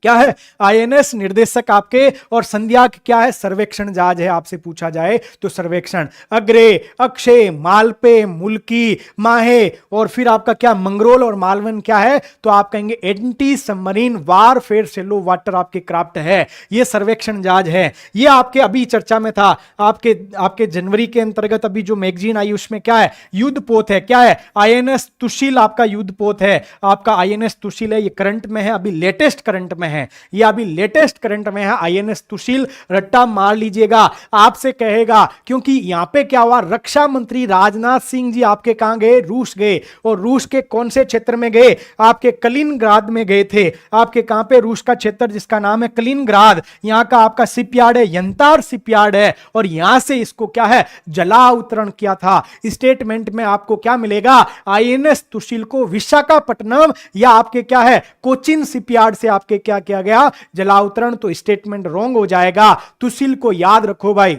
क्या है? आईएनएस निर्देशक आपके, और संध्याक क्या है? सर्वेक्षण जहाज है। आपसे पूछा जाए तो सर्वेक्षण। अग्रे, अक्षय, मालपे, मुल्की, माहे और फिर आपका क्या मंगरोल और मालवन क्या है? तो आप कहेंगे anti submarine warfare shallow water आपके क्राफ्ट है। ये सर्वेक्षण जहाज है। ये आपके अभी चर्चा में था, आपके जनवरी के अंतर्गत अभी जो मैगजीन आई उसमें क्या है? युद्ध पोत है। क्या है? आईएनएस तुशील आपका युद्ध पोत है। आपका आईएनएस तुशील है, ये करंट में है, अभी लेटेस्ट करंट में है, ये अभी लेटेस्ट करंट में है आईएनएस तुशील। रट्टा मार लीजिएगा। आपसे कहेगा क्योंकि यहां पे क्या हुआ, रक्षा मंत्री राजनाथ सिंह जी आपके कहां गए? रूस गए। और रूस के कौन से क्षेत्र में गए? आपके कलिनग्राद में गए थे। आपके कहां पे? रूस का क्षेत्र जिसका नाम है कलिनग्राद। यहां का आपका शिपयार्ड है, यंतार शिपयार्ड है, और यहां से इसको क्या है जला उतरण किया था। स्टेटमेंट में आपको क्या मिलेगा? आईएनएस तुशील को विशाखापट्टनम या आपके क्या है कोचिन शिपयार्ड से आपके क्या किया गया? जलावतरण। तो स्टेटमेंट रॉन्ग हो जाएगा। तुशील को याद रखो भाई,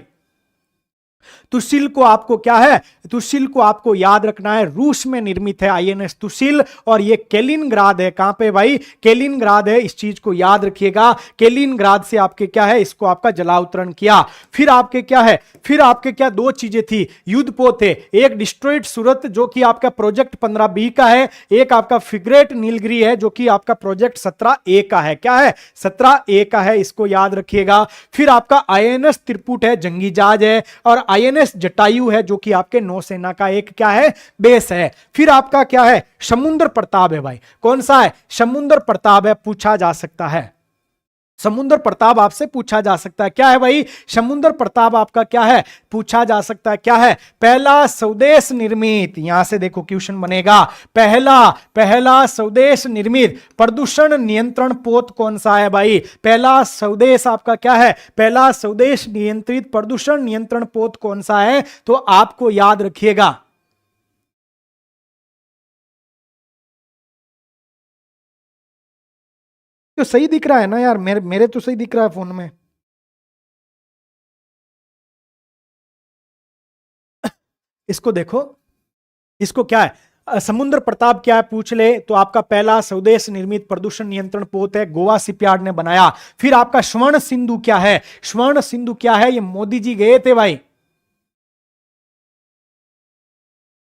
तुशिल को आपको क्या है, तुशिल को आपको याद रखना है, रूस में निर्मित है आईएनएस तुशिल, और ये केलिनग्राद है। कहां पे भाई, केलिनग्राद है, इस चीज को याद रखिएगा। केलिनग्राद से आपके क्या है, इसको आपका जलावतरण किया। फिर आपके क्या है, फिर आपके क्या दो चीजें थी, युद्धपोत थे, एक डिस्ट्रॉयड सूरत जो कि आपका प्रोजेक्ट 15B का है, एक आपका फ्रिगेट नीलगिरी है जो कि आपका प्रोजेक्ट 17A का है। क्या है, 17A का है, इसको याद रखिएगा। फिर आपका आईएनएस त्रिपुट है, जंगी जहाज है, और आईएनएस जटायु है जो कि आपके नौसेना का एक क्या है, बेस है। फिर आपका क्या है, समुद्र प्रताप है भाई, कौन सा है, समुद्र प्रताप है, पूछा जा सकता है, समुद्र प्रताप आपसे पूछा जा सकता है। क्या है भाई, समुद्र प्रताप आपका क्या है, पूछा जा सकता है। क्या है, पहला स्वदेश निर्मित, यहां से देखो क्वेश्चन बनेगा, पहला स्वदेश निर्मित प्रदूषण नियंत्रण पोत कौन सा है भाई, पहला स्वदेश आपका क्या है, पहला स्वदेश नियंत्रित प्रदूषण नियंत्रण पोत कौन सा है, तो आपको याद रखिएगा। तो सही दिख रहा है ना यार, मेरे तो सही दिख रहा है फोन में। इसको देखो, इसको क्या है, समुद्र प्रताप क्या है पूछ ले तो आपका पहला स्वदेश निर्मित प्रदूषण नियंत्रण पोत है, गोवा शिपयार्ड ने बनाया। फिर आपका स्वर्ण सिंधु क्या है, स्वर्ण सिंधु क्या है, ये मोदी जी गए थे भाई।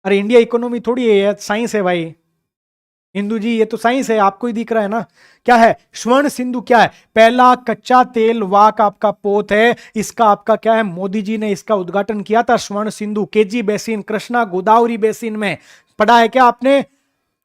अरे इंडिया इकोनॉमी थोड़ी है, साइंस है भाई, हिंदू जी ये तो साइंस है, आपको ही दिख रहा है ना। क्या है, स्वर्ण सिंधु क्या है, पहला कच्चा तेल वाक आपका पोत है, इसका आपका क्या है, मोदी जी ने इसका उद्घाटन किया था। स्वर्ण Sindhu KG basin, Krishna Godavari basin में पढ़ा है क्या आपने,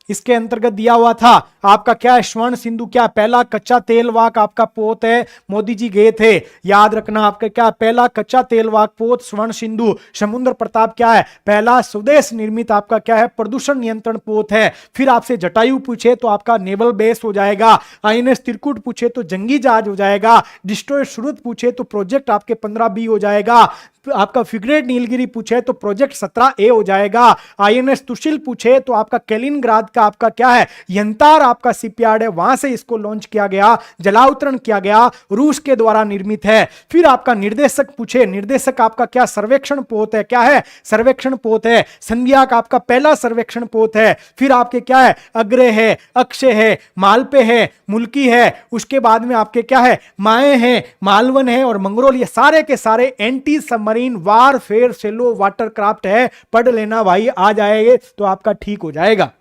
इसके अंतर्गत दिया हुआ था। आपका क्या है, स्वर्ण सिंधु क्या, पहला कच्चा तेल वाक आपका पोत है, मोदी जी गए थे, याद रखना आपका क्या, पहला कच्चा तेल वाक पोत स्वर्ण सिंधु। समुद्र प्रताप क्या है, पहला स्वदेश निर्मित आपका क्या है, प्रदूषण नियंत्रण पोत है। फिर आपसे जटायु पूछे तो आपका नेवल बेस हो जाएगा, आईएनएस त्रिकुट पूछे तो जंगी जहाज हो जाएगा, डिस्ट्रॉयड सूरत पूछे तो प्रोजेक्ट आपके 15B हो जाएगा, आपका फ्रिगेट नीलगिरी पूछे तो प्रोजेक्ट 17A हो जाएगा, आईएनएस तुशिल पूछे तो आपका केलिनग्राद का आपका क्या है, यंतार आपका शिपयार्ड है, वहां से इसको लॉन्च किया गया, जलावतरण किया गया, रूस के द्वारा निर्मित है। फिर आपका निर्देशक पूछे, निर्देशक आपका क्या, सर्वेक्षण पोत है, क्या है, सर्वेक्षण पोत है, संध्या का आपका पहला सर्वेक्षण पोत है। फिर आपके क्या है, अग्रे है, अक्षय है, मालपे है, मुल्की है, उसके बाद में आपके क्या है, माए है, मालवन है और मंगरोल, ये सारे के सारे एंटी सबमरीन वारफेयर सेलो वाटरक्राफ्ट है, पढ़ लेना भाई, आ जाएंगे तो आपका ठीक हो जाएगा।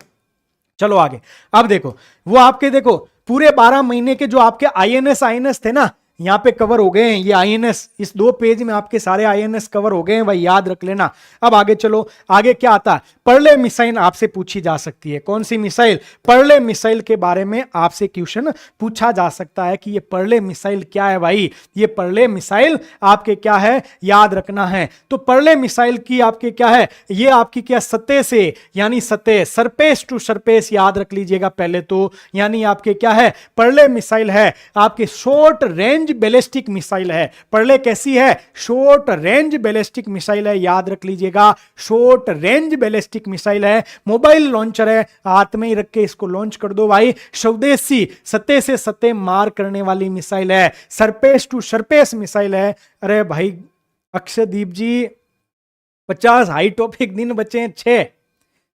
चलो आगे, अब देखो वो आपके देखो पूरे 12 महीने के जो आपके आईएनएस थे ना, यहां पे कवर हो गए हैं ये आईएनएस, इस 2 पेज में आपके सारे आईएनएस कवर हो गए हैं भाई, याद रख लेना। अब आगे चलो, आगे क्या आता है, पर्ले मिसाइल आपसे पूछी जा सकती है। कौन सी मिसाइल, पर्ले मिसाइल के बारे में आपसे क्वेश्चन पूछा जा सकता है कि ये पर्ले मिसाइल क्या है भाई, ये पर्ले मिसाइल आपके क्या है, याद रखना है। तो पर्ले मिसाइल की आपके क्या है, ये आपकी क्या, सतह से यानी सतह, सरफेस टू सरफेस, याद रख लीजिएगा पहले तो, यानी आपके क्या है, पर्ले मिसाइल है आपके शॉर्ट रेंज बैलिस्टिक मिसाइल है। पर्ले कैसी है, शॉर्ट रेंज बैलिस्टिक मिसाइल है, याद रख लीजिएगा, शॉर्ट रेंज बैलिस्टिक मिसाइल है, मोबाइल लॉन्चर है, हाथ में ही रख के इसको लॉन्च कर दो भाई, स्वदेशी सतह से सतह मार करने वाली मिसाइल है, सरफेस टू सरफेस मिसाइल है। अरे भाई अक्षयदीप जी 50 हाई टॉपिक दिन बचे हैं 6,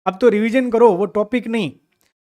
अब तो रिवीजन करो, वो टॉपिक नहीं।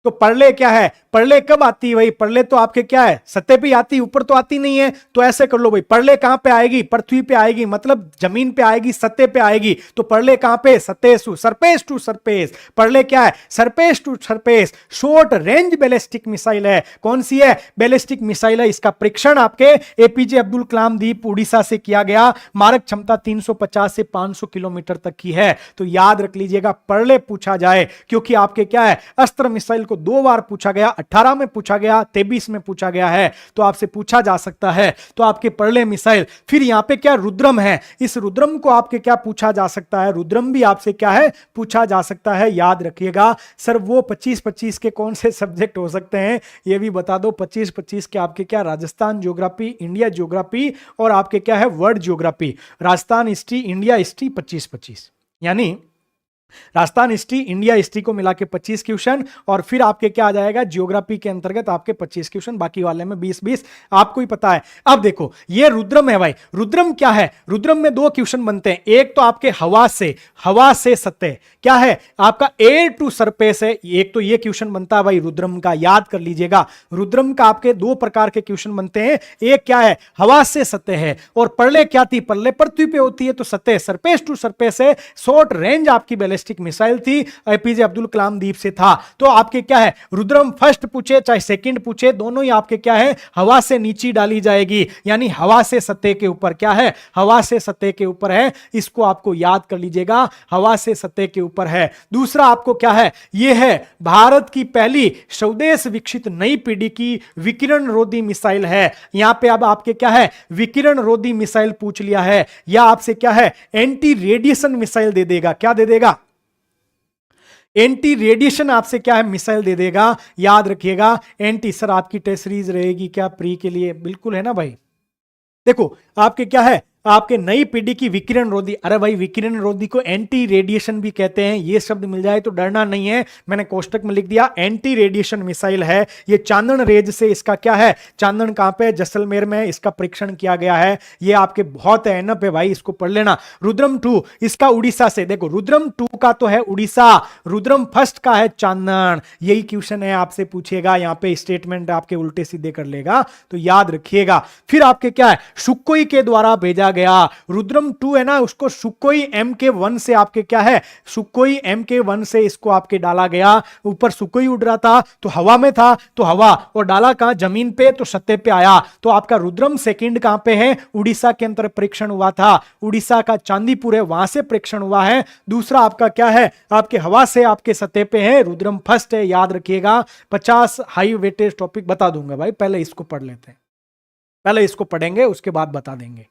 तो पर्ले क्या है, पर्ले कब आती है भाई, पर्ले तो आपके क्या है, सतह पे आती है, ऊपर तो आती नहीं है। तो ऐसे कर लो भाई, पर्ले कहां पे आएगी, पृथ्वी पे आएगी, मतलब जमीन पे आएगी, सतह पे आएगी। तो पर्ले कहां पे, सतह to surface to surface, Pralay क्या है, surface to surface short range ballistic missile है। कौन सी है, बैलिस्टिक मिसाइल है। इसका परीक्षण आपके एपीजे अब्दुल कलाम द्वीप उड़ीसा से किया गया, मारक क्षमता 350 से 500 किलोमीटर तक की है। तो याद रख लीजिएगा, पर्ले पूछा जाए, क्योंकि आपके क्या है, अस्त्र मिसाइल को 2 बार पूछा गया, 18 में पूछा गया, 23 में पूछा गया है, तो आपसे पूछा जा सकता है। तो आपके पर्ले मिसाइल, फिर यहां पे क्या, रुद्रम है, इस रुद्रम को आपके क्या पूछा जा सकता है, रुद्रम भी आपसे क्या है, पूछा जा सकता है। याद रखिएगा सर, वो 25-25 के कौन से सब्जेक्ट हो सकते हैं ये भी बता दो। 25-25 के आपके क्या, राजस्थान ज्योग्राफी, इंडिया ज्योग्राफी और आपके क्या है, world geography. Rajasthan history, India history 25-25, यानी राजस्थान हिस्ट्री, इंडिया हिस्ट्री को मिला के 25 क्वेश्चन, और फिर आपके क्या आ जाएगा, जियोग्राफी के अंतर्गत आपके 25 क्वेश्चन, बाकी वाले में 20-20 आपको ही पता है। अब देखो ये रुद्रम है भाई, रुद्रम क्या है, रुद्रम में दो क्वेश्चन बनते हैं, एक तो आपके हवा से सतह क्या है आपका एयर टू सरफेस है, एक तो ये क्वेश्चन बनता है भाई रुद्रम का, याद कर लीजिएगा। रुद्रम का आपके दो प्रकार के क्वेश्चन बनते हैं, एक क्या है हवा से सतह है, और परले क्या थी, परले पृथ्वी पे होती है, तो सतह सरफेस टू सरफेस है, शॉर्ट रेंज आपकी बैलिस्टिक मिसाइल थी, एपीजे अब्दुल कलाम द्वीप से था। तो आपके क्या है रुद्रम फर्स्ट पूछे चाहे सेकंड पूछे, दोनों ही आपके क्या है हवा से नीचे डाली जाएगी, यानी हवा से सतह के ऊपर, क्या है हवा से सतह के ऊपर है, इसको आपको याद कर लीजिएगा, हवा से सतह के ऊपर है। दूसरा आपको क्या है, यह है भारत की पहली स्वदेश विकसित नई पीढ़ी की विकिरण रोधी मिसाइल है। यहां पे अब आपके क्या है विकिरण रोधी मिसाइल पूछ लिया है, या आपसे क्या है एंटी रेडिएशन मिसाइल दे देगा, क्या दे देगा एंटी रेडिएशन आपसे क्या है मिसाइल दे देगा, याद रखिएगा। एंटी सर आपकी टेस्ट सीरीज रहेगी क्या प्री के लिए, बिल्कुल है ना भाई। देखो आपके क्या है आपके नई पीढ़ी की विकिरण रोधी, अरे भाई विकिरण रोधी को एंटी रेडिएशन भी कहते हैं, ये शब्द मिल जाए तो डरना नहीं है, मैंने कोष्टक में लिख दिया एंटी रेडिएशन मिसाइल है। ये चांदन रेज से इसका क्या है, चांदन कहां पे जैसलमेर में इसका परीक्षण किया गया है, ये आपके बहुत है एनप है भाई, इसको पढ़ लेना। रुद्रम 2 इसका उड़ीसा से, देखो रुद्रम 2 का तो है उड़ीसा, रुद्रम फर्स्ट का है चांदन, यही क्वेश्चन है आपसे पूछेगा, यहां पे स्टेटमेंट आपके उल्टे सीधे कर लेगा, तो याद रखिएगा। फिर आपके क्या है सुखोई के द्वारा भेजा गया, रुद्रम 2 है ना, उसको सुखोई MK1 से आपके क्या है सुखोई MK1 से इसको आपके डाला गया, ऊपर सुखोई उड़ रहा था तो हवा में था, तो हवा, और डाला कहां जमीन पे, तो सतह पे आया। तो आपका रुद्रम सेकंड कहां पे है, उड़ीसा के अंदर परीक्षण हुआ था, उड़ीसा का चांदीपुर है वहां से परीक्षण हुआ है। दूसरा आपका क्या है आपके हवा से आपके सतह पे है, रुद्रम फर्स्ट है, याद रखिएगा। 50 हाई वेटेज टॉपिक बता दूंगा भाई, पहले इसको पढ़ लेते हैं, पहले इसको पढ़ेंगे उसके बाद बता देंगे,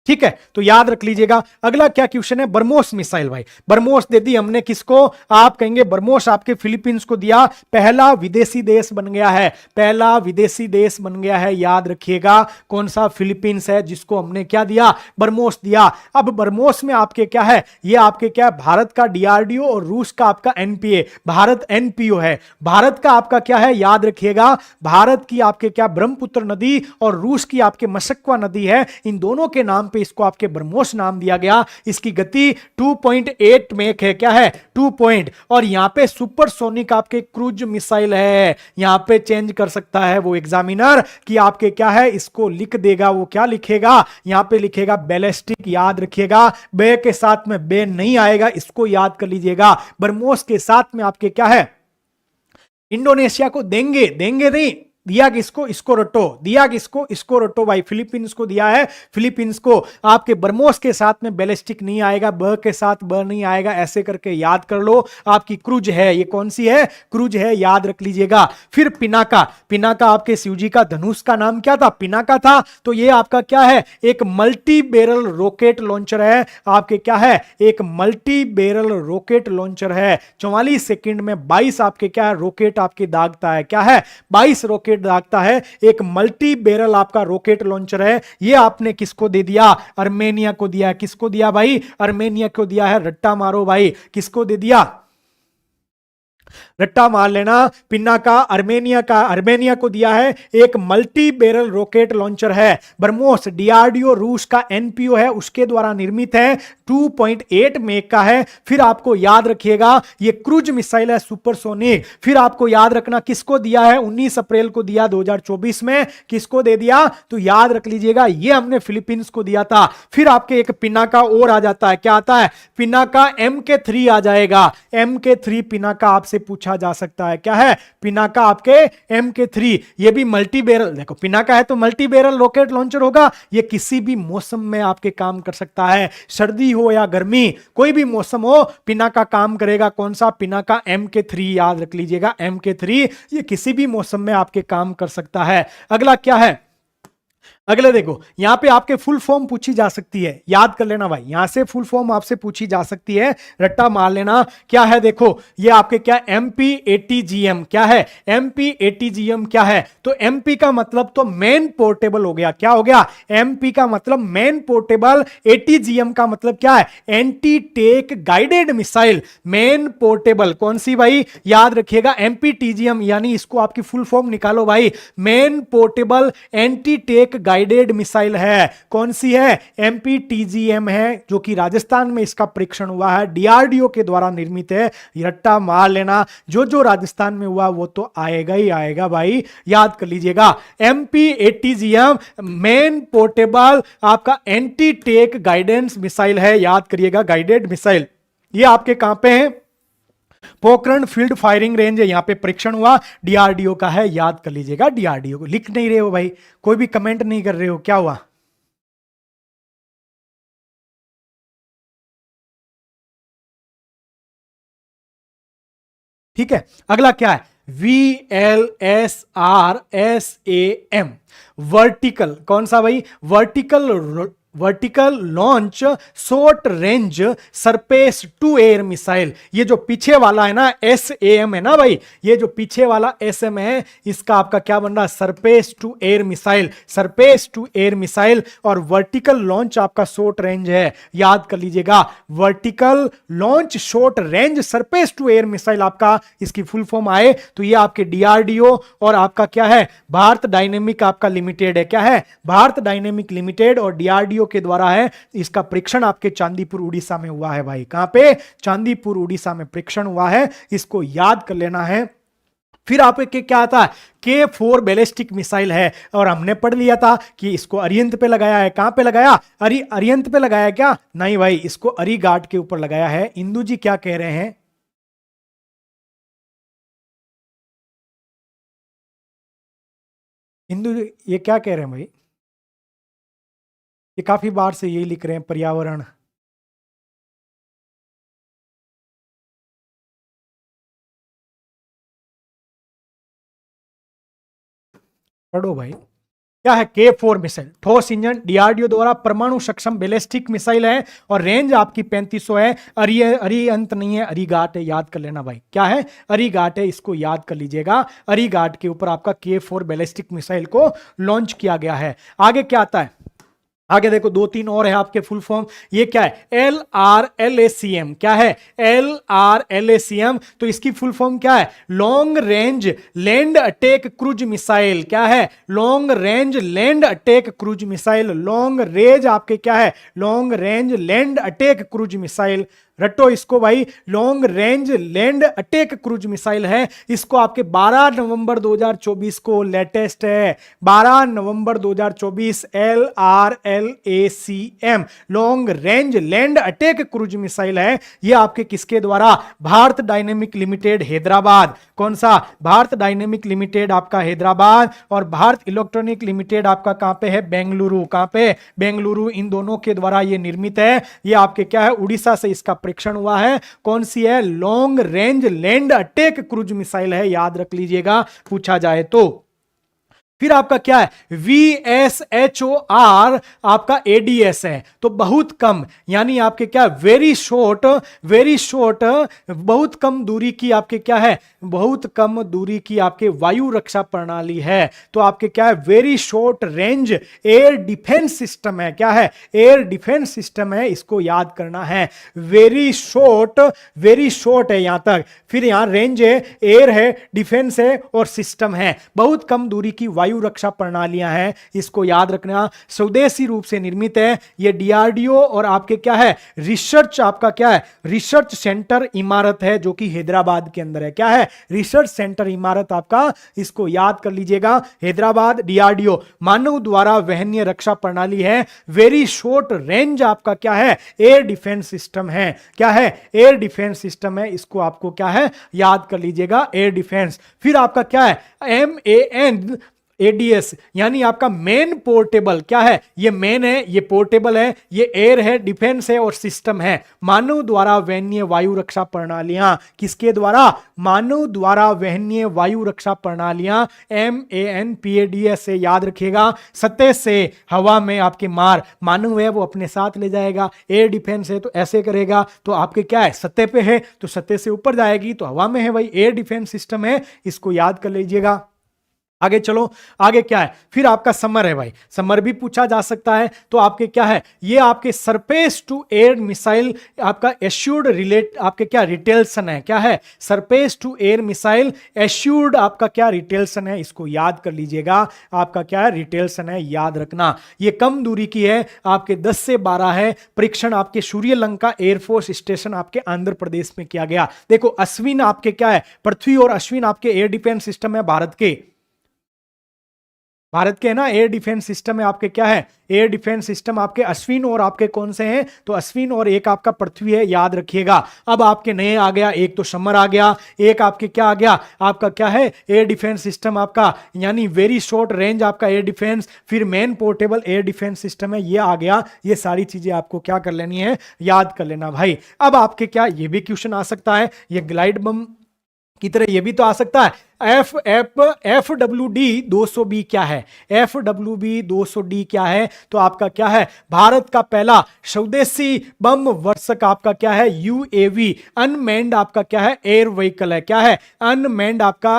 ठीक है। तो याद रख लीजिएगा। अगला क्या क्वेश्चन है, बरमोस मिसाइल भाई, बरमोस दे दी हमने किसको, आप कहेंगे बरमोस आपके फिलीपींस को दिया, पहला विदेशी देश बन गया है, पहला विदेशी देश बन गया है, याद रखिएगा। कौन सा, फिलीपींस है, जिसको हमने क्या दिया, बरमोस दिया। अब बरमोस में आपके क्या है, ये आपके क्या, भारत का DRDO और रूस का आपका NPA, भारत NPO है। भारत का आपका क्या है, याद रखिएगा, भारत की आपके क्या ब्रह्मपुत्र नदी और रूस की आपके मशक्वा नदी है, इन दोनों के नाम पे इसको आपके बरमोस नाम दिया गया। इसकी गति 2.8 मेक है, क्या है 2 पॉइंट, और यहां पे सुपरसोनिक आपके क्रूज मिसाइल है, यहां पे चेंज कर सकता है वो एग्जामिनर कि आपके क्या है इसको लिख देगा, वो क्या लिखेगा, यहां पे लिखेगा बैलिस्टिक, याद रखिएगा। बे के साथ में बे नहीं आएगा, इसको याद कर लीजिएगा। बरमोस के साथ में आपके क्या है इंडोनेशिया को देंगे, देंगे नहीं, दिया किसको, इसको रटो, दिया किसको, इसको रटो भाई, फिलीपींस को दिया है, फिलीपींस को। आपके बरमोस के साथ में बैलिस्टिक नहीं आएगा, ब के साथ ब नहीं आएगा, ऐसे करके याद कर लो। आपकी क्रूज है, ये कौन सी है, क्रूज है, याद रख लीजिएगा। फिर पिनाका, पिनाका आपके शिवजी का धनुष का नाम क्या था, पिनाका था। तो ये आपका क्या है, एक मल्टी बैरल रॉकेट लॉन्चर है, आपके क्या है एक मल्टी बैरल रॉकेट लॉन्चर है। 44 सेकंड में 22 आपके क्या है रॉकेट आपके दागता है, क्या है 22 रॉकेट दागता है, एक मल्टी बैरल आपका रॉकेट लॉन्चर है। ये आपने किसको दे दिया, अर्मेनिया को दिया। किसको दिया भाई, अर्मेनिया को दिया है, रट्टा मारो भाई, किसको दे दिया, रट्टा मार लेना। पिन्ना का अर्मेनिया को दिया है, एक मल्टी बैरल रॉकेट लॉन्चर है। बरमोस DRDO रूस का NPO है, उसके द्वारा निर्मित है, 2.8 मेक का है। फिर आपको याद रखिएगा ये क्रूज मिसाइल है सुपरसोनिक। फिर आपको याद रखना किसको दिया है, 19 अप्रैल को दिया 2024 में, किसको दे दिया, तो याद रख लीजिएगा ये हमने फिलीपींस को दिया था। फिर आपके एक पिनाका और आ जाता है, क्या आता है, पिनाका MK3 आ जाएगा। MK3 पिनाका आपसे पूछा जा सकता है, क्या है पिनाका आपके MK3, ये भी मल्टी बैरल, देखो पिनाका है तो मल्टी बैरल रॉकेट लॉन्चर होगा, ये किसी भी मौसम में आपके काम कर सकता है, सर्दी हो या गर्मी, कोई भी मौसम हो पिनाका काम करेगा। कौन सा, पिनाका MK3, याद रख लीजिएगा MK3, ये किसी भी मौसम में आपके काम कर सकता है। अगला क्या है, अगले देखो, यहां पे आपके फुल फॉर्म पूछी जा सकती है, याद कर लेना भाई, यहां से फुल फॉर्म आपसे पूछी जा सकती है, रट्टा मार लेना। क्या है देखो, ये आपके क्या एमपी एटीजीएम, क्या है एमपी एटीजीएम, क्या है तो एमपी का मतलब तो मेन पोर्टेबल हो गया, क्या हो गया एमपी का मतलब मेन पोर्टेबल, एटीजीएम का मतलब क्या है anti tank guided missile, man portable कौन सी भाई, याद रखिएगा एमपीटीजीएम, यानी इसको आपकी फुल फॉर्म निकालो भाई, man portable anti tank guided missile है, कौन सी है एमपीटीजीएम है, जो कि राजस्थान में इसका परीक्षण हुआ है, डीआरडीओ के द्वारा निर्मित है, रट्टा मार लेना, जो जो राजस्थान में हुआ वो तो आएगा ही आएगा भाई, याद कर लीजिएगा एमपीएटीजीएम मेन पोर्टेबल आपका एंटी टेक गाइडेंस मिसाइल है, याद करिएगा गाइडेड मिसाइल। ये आपके कहां पे है, पोखरण फील्ड फायरिंग रेंज है, यहां पे परीक्षण हुआ, डीआरडीओ का है, याद कर लीजिएगा डीआरडीओ को। लिख नहीं रहे हो भाई, कोई भी कमेंट नहीं कर रहे हो, क्या हुआ? ठीक है, अगला क्या है VLSRSAM, वर्टिकल, कौन सा भाई vertical, vertical launch short range surface to air missile, ये जो पीछे वाला है ना SAM है ना भाई, ये जो पीछे वाला SM है, इसका आपका क्या बन रहा है surface to air missile, surface to air missile, और वर्टिकल लॉन्च आपका शॉर्ट रेंज है, याद कर लीजिएगा vertical launch short range surface to air missile, आपका इसकी फुल फॉर्म आए तो ये आपके डीआरडीओ और आपका क्या है भारत डायनेमिक आपका लिमिटेड है, क्या है भारत डायनेमिक लिमिटेड और डीआरडीओ के द्वारा है, इसका परीक्षण आपके चांदीपुर उड़ीसा में हुआ है भाई, कहां पे चांदीपुर उड़ीसा में परीक्षण हुआ है, इसको याद कर लेना है। फिर आप के क्या आता है K4 बैलिस्टिक मिसाइल है, और हमने पढ़ लिया था कि इसको अरियंत पे लगाया है, कहां पे लगाया अरियंत पे लगाया, क्या नहीं भाई इसको अरीघाट के ऊपर लगाया है। इंदु जी क्या कह रहे हैं, इंदु जी ये क्या कह रहे हैं भाई, ये काफी बार से यही लिख रहे हैं पर्यावरण, पढ़ो भाई। क्या है K4 मिसाइल, ठोस इंजन, डीआरडीओ द्वारा परमाणु सक्षम बैलिस्टिक मिसाइल है, और रेंज आपकी 3500 है, अरिहंत नहीं है, अरीघाट है, याद कर लेना भाई, क्या है अरीघाट है, इसको याद कर लीजिएगा, अरीघाट के ऊपर आपका K4 बैलिस्टिक मिसाइल को लॉन्च किया गया है। आगे क्या आता है, आगे देखो दो तीन और है आपके फुल फॉर्म, ये क्या है LRLACM, क्या है LRLACM, तो इसकी फुल फॉर्म क्या है long range land attack cruise missile, क्या है long range land attack cruise missile, long range आपके क्या है long range land attack cruise missile, रटो इसको भाई, long range land attack cruise missile है, इसको आपके 12 नवंबर 2024 को लेटेस्ट है, 12 नवंबर 2024 LRLACM long range land attack cruise missile है, ये आपके किसके द्वारा भारत डायनेमिक लिमिटेड हैदराबाद, कौन सा भारत डायनेमिक लिमिटेड आपका हैदराबाद, और भारत इलेक्ट्रॉनिक लिमिटेड आपका कहां पे है बेंगलुरु, कहां पे बेंगलुरु, इन दोनों के द्वारा ये निर्मित है, ये आपके क्या है उड़ीसा से इसका परीक्षण हुआ है, कौन सी है long range land attack cruise missile है, याद रख लीजिएगा पूछा जाए तो। फिर आपका क्या है VSHOR आपका ADS है, तो बहुत कम, यानी आपके क्या वेरी शॉर्ट बहुत कम दूरी की आपके क्या है बहुत कम दूरी की आपके वायु रक्षा प्रणाली है, तो आपके क्या है very short range air defence system है, क्या है एयर डिफेंस सिस्टम है, इसको याद करना है, वेरी शॉर्ट है यहां तक, फिर यहां रेंज है, एयर है, डिफेंस है और सिस्टम है, बहुत कम दूरी की वायु रक्षा प्रणालियां हैं, इसको याद रखना, स्वदेशी रूप से निर्मित है, ये डीआरडीओ और आपके क्या है रिसर्च आपका क्या है रिसर्च सेंटर इमारत है, जो कि हैदराबाद के अंदर है, क्या है रिसर्च सेंटर इमारत आपका, इसको याद कर लीजिएगा हैदराबाद, डीआरडीओ मानव द्वारा वहनीय रक्षा प्रणाली है, वेरी शॉर्ट रेंज आपका क्या है एयर डिफेंस सिस्टम है, क्या है एयर डिफेंस सिस्टम है, इसको आपको क्या है याद कर लीजिएगा एयर डिफेंस। फिर आपका क्या है एडीएस यानी आपका मेन पोर्टेबल क्या है, ये मेन है, ये पोर्टेबल है, ये एयर है, डिफेंस है और सिस्टम है। मानव द्वारा वहनीय वायु रक्षा प्रणालियां, किसके द्वारा, मानव द्वारा वहनीय वायु रक्षा प्रणालियां, MANPADS से याद रखिएगा। सतह से हवा में आपके मार, मानव है वो अपने साथ ले जाएगा, एयर डिफेंस है तो ऐसे करेगा, तो आपके क्या है, सतह पे है तो सतह से ऊपर जाएगी, तो हवा में है भाई, एयर डिफेंस सिस्टम है, इसको याद कर लीजिएगा। आगे चलो, आगे क्या है, फिर आपका समर है भाई, समर भी पूछा जा सकता है। तो आपके क्या है, ये आपके सरफेस टू एयर मिसाइल आपका एश्योर्ड रिलेट, आपके क्या रिटेल्सन है, क्या है, surface to air missile assured आपका क्या रिटेल्सन है, इसको याद कर लीजिएगा। आपका क्या है, रिटेल्सन है, याद रखना। ये कम दूरी की है, आपके 10 से 12 है। परीक्षण आपके सूर्यलंका एयरफोर्स स्टेशन आपके आंध्र प्रदेश में किया गया। देखो अश्विन आपके क्या है, पृथ्वी और अश्विन आपके एयर डिफेंस सिस्टम है भारत के, भारत के ना एयर डिफेंस सिस्टम है आपके क्या है, एयर डिफेंस सिस्टम आपके अश्विन और आपके कौन से हैं, तो अश्विन और एक आपका पृथ्वी है, याद रखिएगा। अब आपके नए आ गया, एक तो समर आ गया, एक आपके क्या आ गया, आपका क्या है, एयर डिफेंस सिस्टम आपका, यानी वेरी शॉर्ट रेंज आपका एयर डिफेंस, फिर main portable air defence system है, ये आ गया। ये सारी चीजें आपको क्या कर लेनी है, याद कर लेना भाई। अब आपके क्या, ये भी क्वेश्चन आ सकता है, ये ग्लाइड बम की तरह ये भी तो आ सकता है, FWD 200B क्या है, FWB 200D क्या है, तो आपका क्या है, भारत का पहला स्वदेशी बम वर्षक आपका क्या है, UAV अनमैन्ड आपका क्या है, एयर व्हीकल है, क्या है, अनमैन्ड आपका,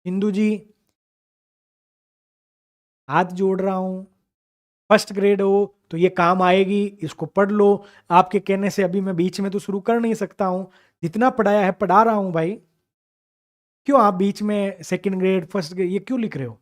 हिंदू जी हाथ जोड़ रहा हूं, फर्स्ट ग्रेड हो तो ये काम आएगी, इसको पढ़ लो। आपके कहने से अभी मैं बीच में तो शुरू कर नहीं सकता हूं, जितना पढ़ाया है पढ़ा रहा हूं भाई, क्यों आप बीच में सेकंड ग्रेड फर्स्ट ग्रेड ये क्यों लिख रहे हो।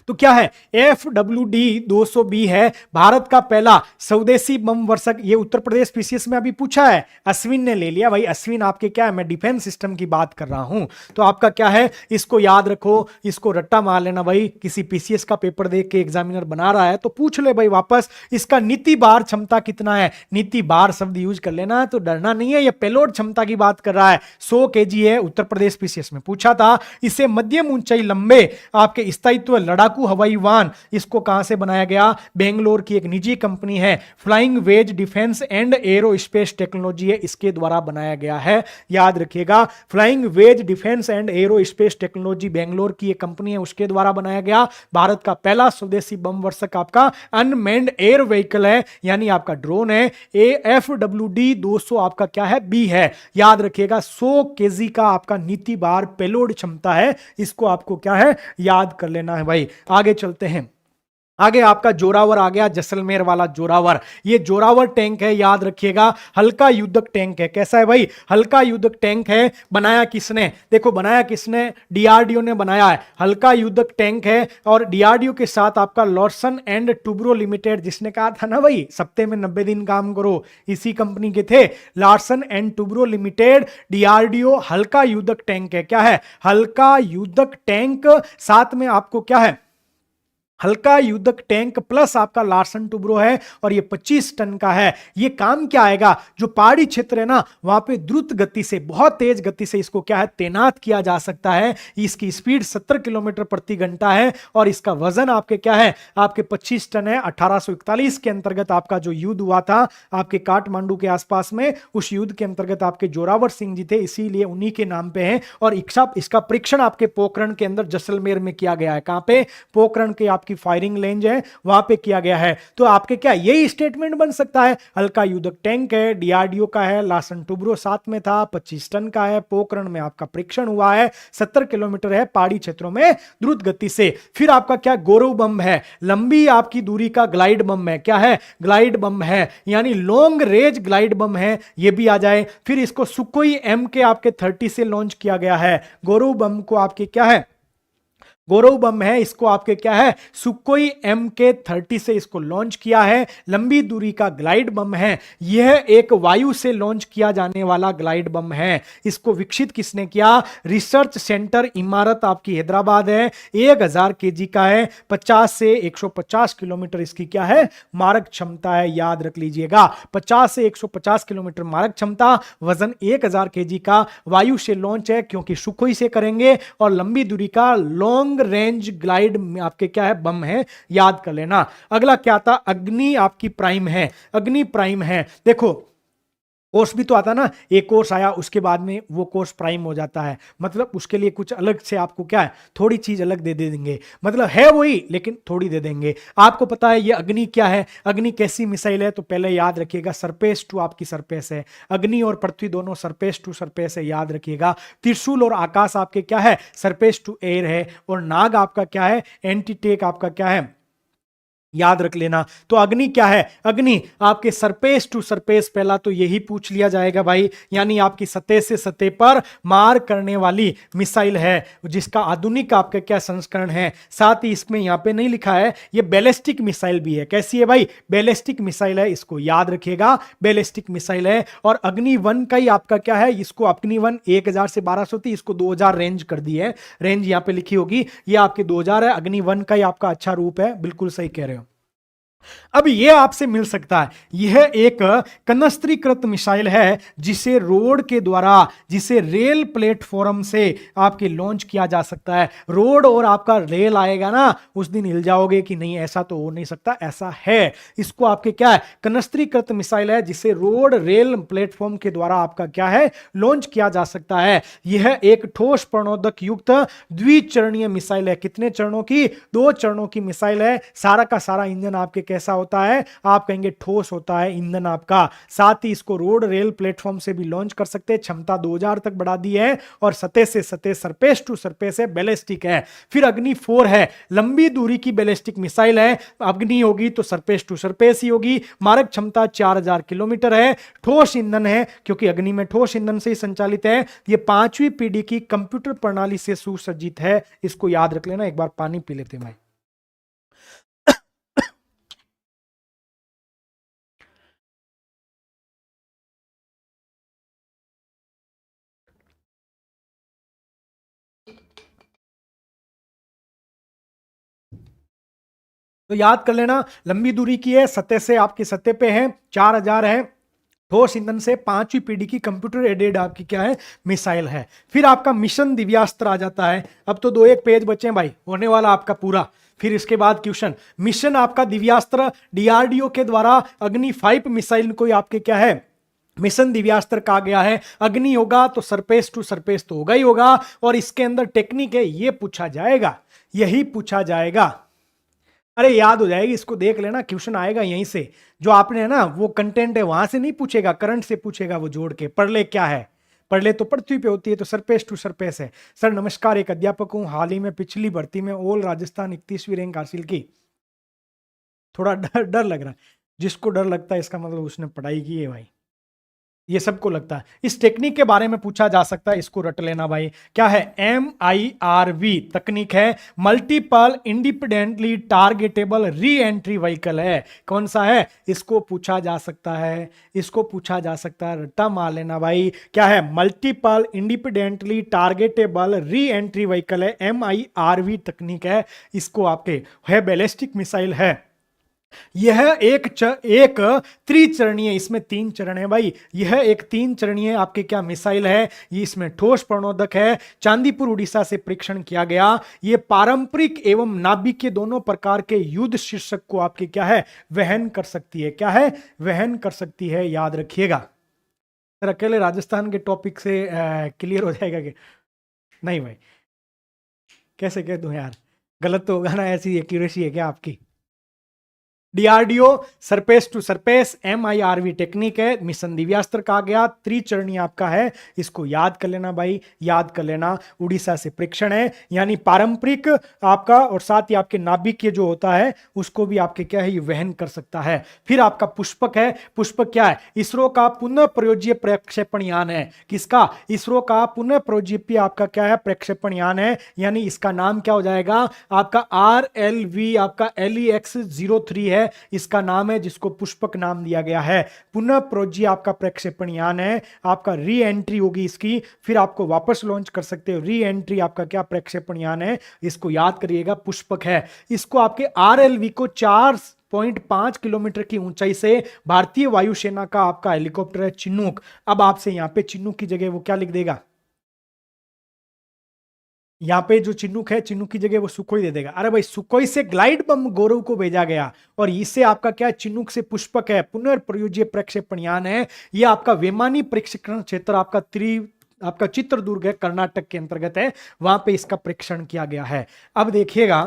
तो क्या है, FWD 200B है, भारत का पहला स्वदेशी बम वर्षक। ये उत्तर प्रदेश पीसीएस में अभी पूछा है, अश्विन ने ले लिया भाई, अश्विन आपके क्या है, मैं डिफेंस सिस्टम की बात कर रहा हूं। तो आपका क्या है, इसको याद रखो, इसको रट्टा मार लेना भाई, किसी पीसीएस का पेपर देख के एग्जामिनर बना रहा है तो पूछ ले भाई वापस, इसका नीति बार क्षमता कितना है, नीति बार शब्द यूज कर लेना है, तो डरना नहीं है। ये पेलोड क्षमता की बात कर रहा है, 100 kg है, उत्तर प्रदेश पीसीएस में पूछा था। इसे मध्यम ऊंचाई लंबे आपके स्थायित्व लड़ाकू हवाई वाहन, इसको कहां से बनाया गया, बेंगलोर की एक निजी कंपनी है, flying wedge defence and aerospace technology है, इसके द्वारा बनाया गया है, याद रखिएगा। Flying wedge defence and aerospace technology Bangalore की एक कंपनी है, उसके द्वारा बनाया गया। भारत का पहला स्वदेशी बम वर्षक आपका अनमैन्ड एयर व्हीकल है, यानी आपका ड्रोन है। FWD 200 आपका क्या है, बी है, याद रखिएगा। 100 kg का आपका नीति बार पेलोड क्षमता है, इसको आपको क्या है, याद कर लेना है भाई। आगे चलते हैं, आगे आपका जोरावर आ गया, जैसलमेर वाला जोरावर। ये जोरावर टैंक है, याद रखिएगा, हल्का युद्धक टैंक है। कैसा है भाई, हल्का युद्धक टैंक है। बनाया किसने, देखो बनाया किसने, डीआरडीओ ने बनाया है, हल्का युद्धक टैंक है। और डीआरडीओ के साथ आपका लार्सन एंड टुब्रो लिमिटेड, जिसने कहा था ना भाई सप्ताह में 90 दिन काम करो, इसी कंपनी के थे, Larsen and Toubro limited, DRDO. हल्का युद्धक टैंक है, क्या है, हल्का युद्धक टैंक। साथ में आपको क्या है, हल्का युद्धक टैंक प्लस आपका लार्सन टुब्रो है, और ये 25 टन का है। ये काम क्या आएगा, जो पहाड़ी क्षेत्र है ना वहां पे द्रुत गति से, बहुत तेज गति से इसको क्या है, तैनात किया जा सकता है। इसकी स्पीड 70 किलोमीटर प्रति घंटा है, और इसका वजन आपके क्या है, आपके 25 टन है। 1841 के अंतर्गत आपका जो युद्ध हुआ था आपके काठमांडू के आसपास में, उस युद्ध के अंतर्गत आपके जोरावर सिंह जी थे, इसीलिए उन्हीं के नाम पे है। और इसका परीक्षण आपके पोखरण के अंदर जैसलमेर में किया गया है। कहां पे, पोखरण के आपकी फायरिंग रेंज है वहां पे किया गया है। तो आपके क्या यही स्टेटमेंट बन सकता है, हल्का युद्धक टैंक है, डीआरडीओ का है, लार्सन टुब्रो साथ में था, 25 टन का है, पोखरण में आपका परीक्षण हुआ है, 70 किलोमीटर है, पहाड़ी क्षेत्रों में द्रुत गति से। फिर आपका क्या, गौरव बम है, लंबी आपकी दूरी का ग्लाइड बम है, क्या है, ग्लाइड बम है, यानी लॉन्ग रेंज ग्लाइड बम है, ये भी आ जाए। फिर इसको सुकोई MK आपके 30 से लॉन्च किया गया है। गौरव बम को आपके क्या है, गौरव बम है, इसको आपके क्या है, सुकोई MK-30 से इसको लॉन्च किया है। लंबी दूरी का ग्लाइड बम है, यह एक वायु से लॉन्च किया जाने वाला ग्लाइड बम है। इसको विकसित किसने किया, रिसर्च सेंटर इमारत आपकी हैदराबाद है। 1000 kg का है, 50 से 150 किलोमीटर इसकी क्या है, मारक क्षमता है, याद रख लीजिएगा। 50 से 150 किलोमीटर मारक क्षमता, वजन 1000 kg का, वायु से लॉन्च है क्योंकि सुकोई से करेंगे, और लंबी दूरी का लॉन्ग लॉन्ग रेंज ग्लाइड आपके क्या है, बम है, याद कर लेना। अगला क्या था, अग्नि आपकी प्राइम है, अग्नि प्राइम है। देखो कोर्स भी तो आता ना, एक कोर्स आया उसके बाद में वो कोर्स प्राइम हो जाता है, मतलब उसके लिए कुछ अलग से आपको क्या है, थोड़ी चीज अलग दे देंगे, मतलब है वही लेकिन थोड़ी दे देंगे। आपको पता है ये अग्नि क्या है, अग्नि कैसी मिसाइल है, तो पहले याद रखिएगा सरफेस टू आपकी सरफेस है, अग्नि और पृथ्वी दोनों सरफेस टू सरफेस है, याद रखिएगा। त्रिशूल और आकाश आपके क्या है, सरफेस टू एयर है, और नाग आपका क्या है, एंटीटेक आपका क्या है, याद रख लेना। तो अग्नि क्या है, अग्नि आपके सरफेस टू सरफेस, पहला तो यही पूछ लिया जाएगा भाई, यानी आपकी सतह से सतह पर मार करने वाली मिसाइल है, जिसका आधुनिक आपका क्या संस्करण है। साथ ही इसमें यहां पे नहीं लिखा है, ये बैलिस्टिक मिसाइल भी है। कैसी है भाई, बैलिस्टिक मिसाइल है, इसको याद रखिएगा, बैलिस्टिक मिसाइल है। और अग्नि 1 का ही आपका क्या है, इसको अग्नि 1 1000 से 1200 थी, इसको 2000 रेंज कर दी है, रेंज यहां पे लिखी होगी, ये आपके 2000 है, अग्नि 1 का ही आपका अच्छा रूप है, बिल्कुल सही कह रहे हो। अब यह आपसे मिल सकता है, यह एक कनस्त्रीकृत मिसाइल है जिसे रोड के द्वारा, जिसे रेल प्लेटफॉर्म से आपके लॉन्च किया जा सकता है। रोड और आपका रेल आएगा ना, उस दिन हिल जाओगे कि नहीं ऐसा तो हो नहीं सकता, ऐसा है। इसको आपके क्या है, कनस्त्रीकृत मिसाइल है जिसे रोड रेल प्लेटफॉर्म के द्वारा आपका क्या है, लॉन्च किया जा सकता है। यह एक ठोस प्रणोदक युक्त द्विचरणीय मिसाइल है। कितने चरणों की, 2 चरणों की मिसाइल है। सारा का सारा इंजन आपके कैसा होता है, आप कहेंगे ठोस होता है ईंधन आपका। साथ ही इसको रोड रेल प्लेटफॉर्म से भी लॉन्च कर सकते हैं, क्षमता 2000 तक बढ़ा दी है, और सतह से सतह सरफेस टू सरफेस है, बैलिस्टिक है। फिर अग्नि 4 है, लंबी दूरी की बैलिस्टिक मिसाइल है। अग्नि होगी तो सरफेस टू सरफेस ही होगी, मारक क्षमता 4000 किलोमीटर है, ठोस ईंधन है क्योंकि अग्नि में ठोस ईंधन से ही संचालित है। यह 5वीं पीढ़ी की कंप्यूटर प्रणाली से सुसज्जित है, इसको याद रख लेना। एक बार पानी पी लेते हैं भाई। तो याद कर लेना, लंबी दूरी की है, सतह से आपकी सतह पे है, 4000 है, ठोस ईंधन से, 5वीं पीढ़ी की कंप्यूटर एडेड आपकी क्या है, मिसाइल है। फिर आपका मिशन दिव्यास्त्र आ जाता है। अब तो 2-1 पेज बचे हैं भाई, होने वाला आपका पूरा। फिर इसके बाद क्वेश्चन, मिशन आपका दिव्यास्त्र, डीआरडीओ के द्वारा अग्नि 5 मिसाइल को आपके क्या है, मिशन दिव्यास्त्र कहा गया है। अग्नि होगा तो सरफेस टू सरफेस तो होगा ही होगा, और इसके अंदर टेक्निक है, ये पूछा जाएगा, यही पूछा जाएगा। अरे याद हो जाएगी, इसको देख लेना, क्वेश्चन आएगा यहीं से। जो आपने है ना वो कंटेंट है वहां से नहीं पूछेगा, करंट से पूछेगा, वो जोड़ के पढ़ ले। क्या है, पढ़ ले तो पृथ्वी पे होती है, तो सरफेस टू सरफेस है। सर नमस्कार, एक अध्यापक हूं, हाल ही में पिछली भर्ती में ऑल राजस्थान 31वीं रैंक हासिल की। थोड़ा डर डर लग रहा है, जिसको डर लगता है इसका मतलब उसने पढ़ाई की है भाई, ये सबको लगता है। इस टेक्निक के बारे में पूछा जा सकता है, इसको रट लेना भाई। क्या है, MIRV तकनीक है, multiple independently targetable re entry vehicle है। कौन सा है, इसको पूछा जा सकता है, इसको पूछा जा सकता है, रट्टा मार लेना भाई। क्या है, multiple independently targetable re entry vehicle है, MIRV तकनीक है। इसको आपके है, बैलिस्टिक मिसाइल है। यह एक त्रिचरणीय, इसमें 3 चरण है भाई, यह एक 3 चरणीय आपके क्या मिसाइल है। ये इसमें ठोस प्रणोदक है, चांदीपुर उड़ीसा से परीक्षण किया गया। ये पारंपरिक एवं नाभिकीय दोनों प्रकार के युद्ध शीर्षक को आपके क्या है, वहन कर सकती है। क्या है, वहन कर सकती है, याद रखिएगा। सर अकेले राजस्थान के टॉपिक से क्लियर हो जाएगा कि नहीं भाई, कैसे कह दूं यार, गलत तो होगा ना, ऐसी एक्यूरेसी है क्या आपकी। DRDO surface to surface MIRV technique है, मिशन दिव्यास्त्र कहा गया, त्रिचरणीय आपका है, इसको याद कर लेना भाई, याद कर लेना। उड़ीसा से परीक्षण है, यानी पारंपरिक आपका, और साथ ही आपके नाभिकीय जो होता है उसको भी आपके क्या है, ये वहन कर सकता है। फिर आपका पुष्पक है, पुष्पक क्या है, इसरो का पुनः प्रयोज्य प्रक्षेपण यान है। किसका, इसरो का पुनः प्रयोज्य आपका क्या है, प्रक्षेपण यान है, यानी इसका नाम क्या हो जाएगा आपका, RLV आपका LEX-03 है, इसका नाम है, जिसको पुष्पक नाम दिया गया है। पुनः प्रोज्य आपका प्रक्षेपण यान है, आपका री एंट्री होगी इसकी, फिर आपको वापस लॉन्च कर सकते हो। री एंट्री आपका क्या, प्रक्षेपण यान है, इसको याद करिएगा, पुष्पक है। इसको आपके RLV को 4.5 किलोमीटर की ऊंचाई से भारतीय वायुसेना का आपका हेलीकॉप्टर है चिनूक। अब आपसे यहां पे चिनूक की जगह वो क्या लिख देगा, यहाँ पे जो चिन्नुक है, चिन्नुक की जगह वो सुखोई दे देगा। अरे भाई, सुखोई से ग्लाइड बम गौरव को भेजा गया और इससे आपका क्या है, चिन्नुक से पुष्पक है, पुनर्प्रयोज्य प्रक्षेपण यान है। ये आपका विमानी प्रशिक्षण क्षेत्र आपका चित्रदुर्ग है, कर्नाटक के अंतर्गत है, वहां पे इसका परीक्षण किया गया है। अब देखिएगा,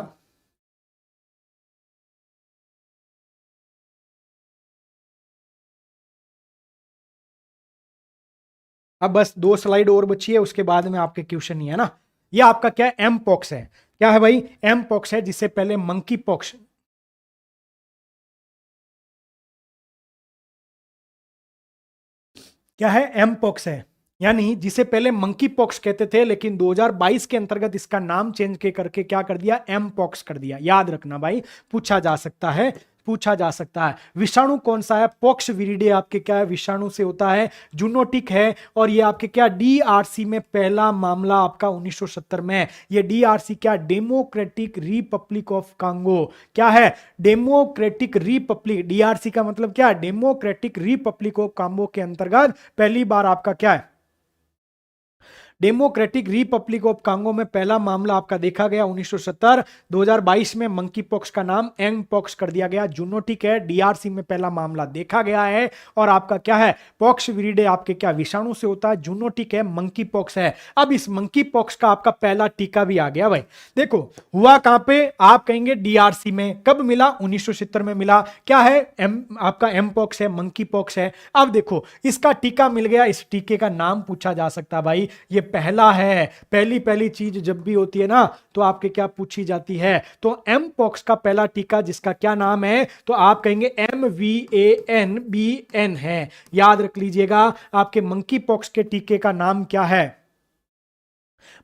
अब बस 2 स्लाइड और बची है, उसके बाद में आपके क्वेश्चन ही है ना। ये आपका क्या है, एम पॉक्स है। क्या है भाई, एम पॉक्स है, जिससे पहले मंकी पॉक्स, क्या है, एम पॉक्स है, यानी जिसे पहले मंकी पॉक्स कहते थे, लेकिन 2022 के अंतर्गत इसका नाम चेंज के करके क्या कर दिया, एम पॉक्स कर दिया। याद रखना भाई, पूछा जा सकता है, पूछा जा सकता है। विषाणु कौन सा है, पॉक्स विरिडे आपके क्या है, विषाणु से होता है, जूनोटिक है, और ये आपके क्या, डीआरसी में पहला मामला आपका 1970 में है। ये डीआरसी क्या, डेमोक्रेटिक रिपब्लिक ऑफ कांगो, क्या है, डेमोक्रेटिक रिपब्लिक, डीआरसी का मतलब क्या है, डेमोक्रेटिक रिपब्लिक ऑफ कांगो के अंतर्गत पहली बार आपका क्या है, डेमोक्रेटिक रिपब्लिक ऑफ कांगो में पहला मामला आपका देखा गया 1970। 2022 में मंकी पॉक्स का नाम एंग पॉक्स कर दिया गया। जूनोटिक है, डीआरसी में पहला मामला देखा गया है, और आपका क्या है, पॉक्स विरिडे आपके क्या, विषाणु से होता है, जूनोटिक है, मंकी पॉक्स है। अब इस मंकी पॉक्स का आपका पहला टीका भी आ गया भाई। देखो हुआ कहां पे, आप कहेंगे डीआरसी में। कब मिला, 1970 में मिला। क्या है, आपका एम पॉक्स है, मंकी पॉक्स है। अब देखो इसका टीका मिल गया, इस टीके का नाम पूछा जा सकता है भाई, ये पहला है। पहली चीज जब भी होती है ना, तो आपके क्या पूछी जाती है, तो एम पॉक्स का पहला टीका जिसका क्या नाम है, तो आप कहेंगे MVANBN है। याद रख लीजिएगा, आपके मंकी पॉक्स के टीके का नाम क्या है,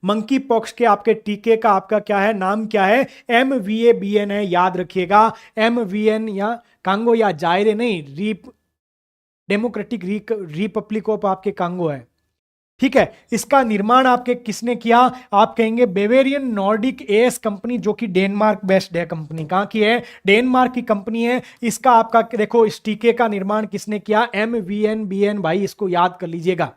मंकी पॉक्स के आपके टीके का आपका क्या है, नाम क्या है, MVABN है। याद रखिएगा, MVN या कांगो या जायरे नहीं, डेमोक्रेटिक रिपब्लिक ऑफ आपके कांगो है, ठीक है। इसका निर्माण आपके किसने किया, आप कहेंगे बेवेरियन नॉर्डिक एएस कंपनी, जो कि डेनमार्क बेस्ड है कंपनी। कहां की है, डेनमार्क की कंपनी है। इसका आपका देखो, इस टीके का निर्माण किसने किया, MVNBN। भाई इसको याद कर लीजिएगा,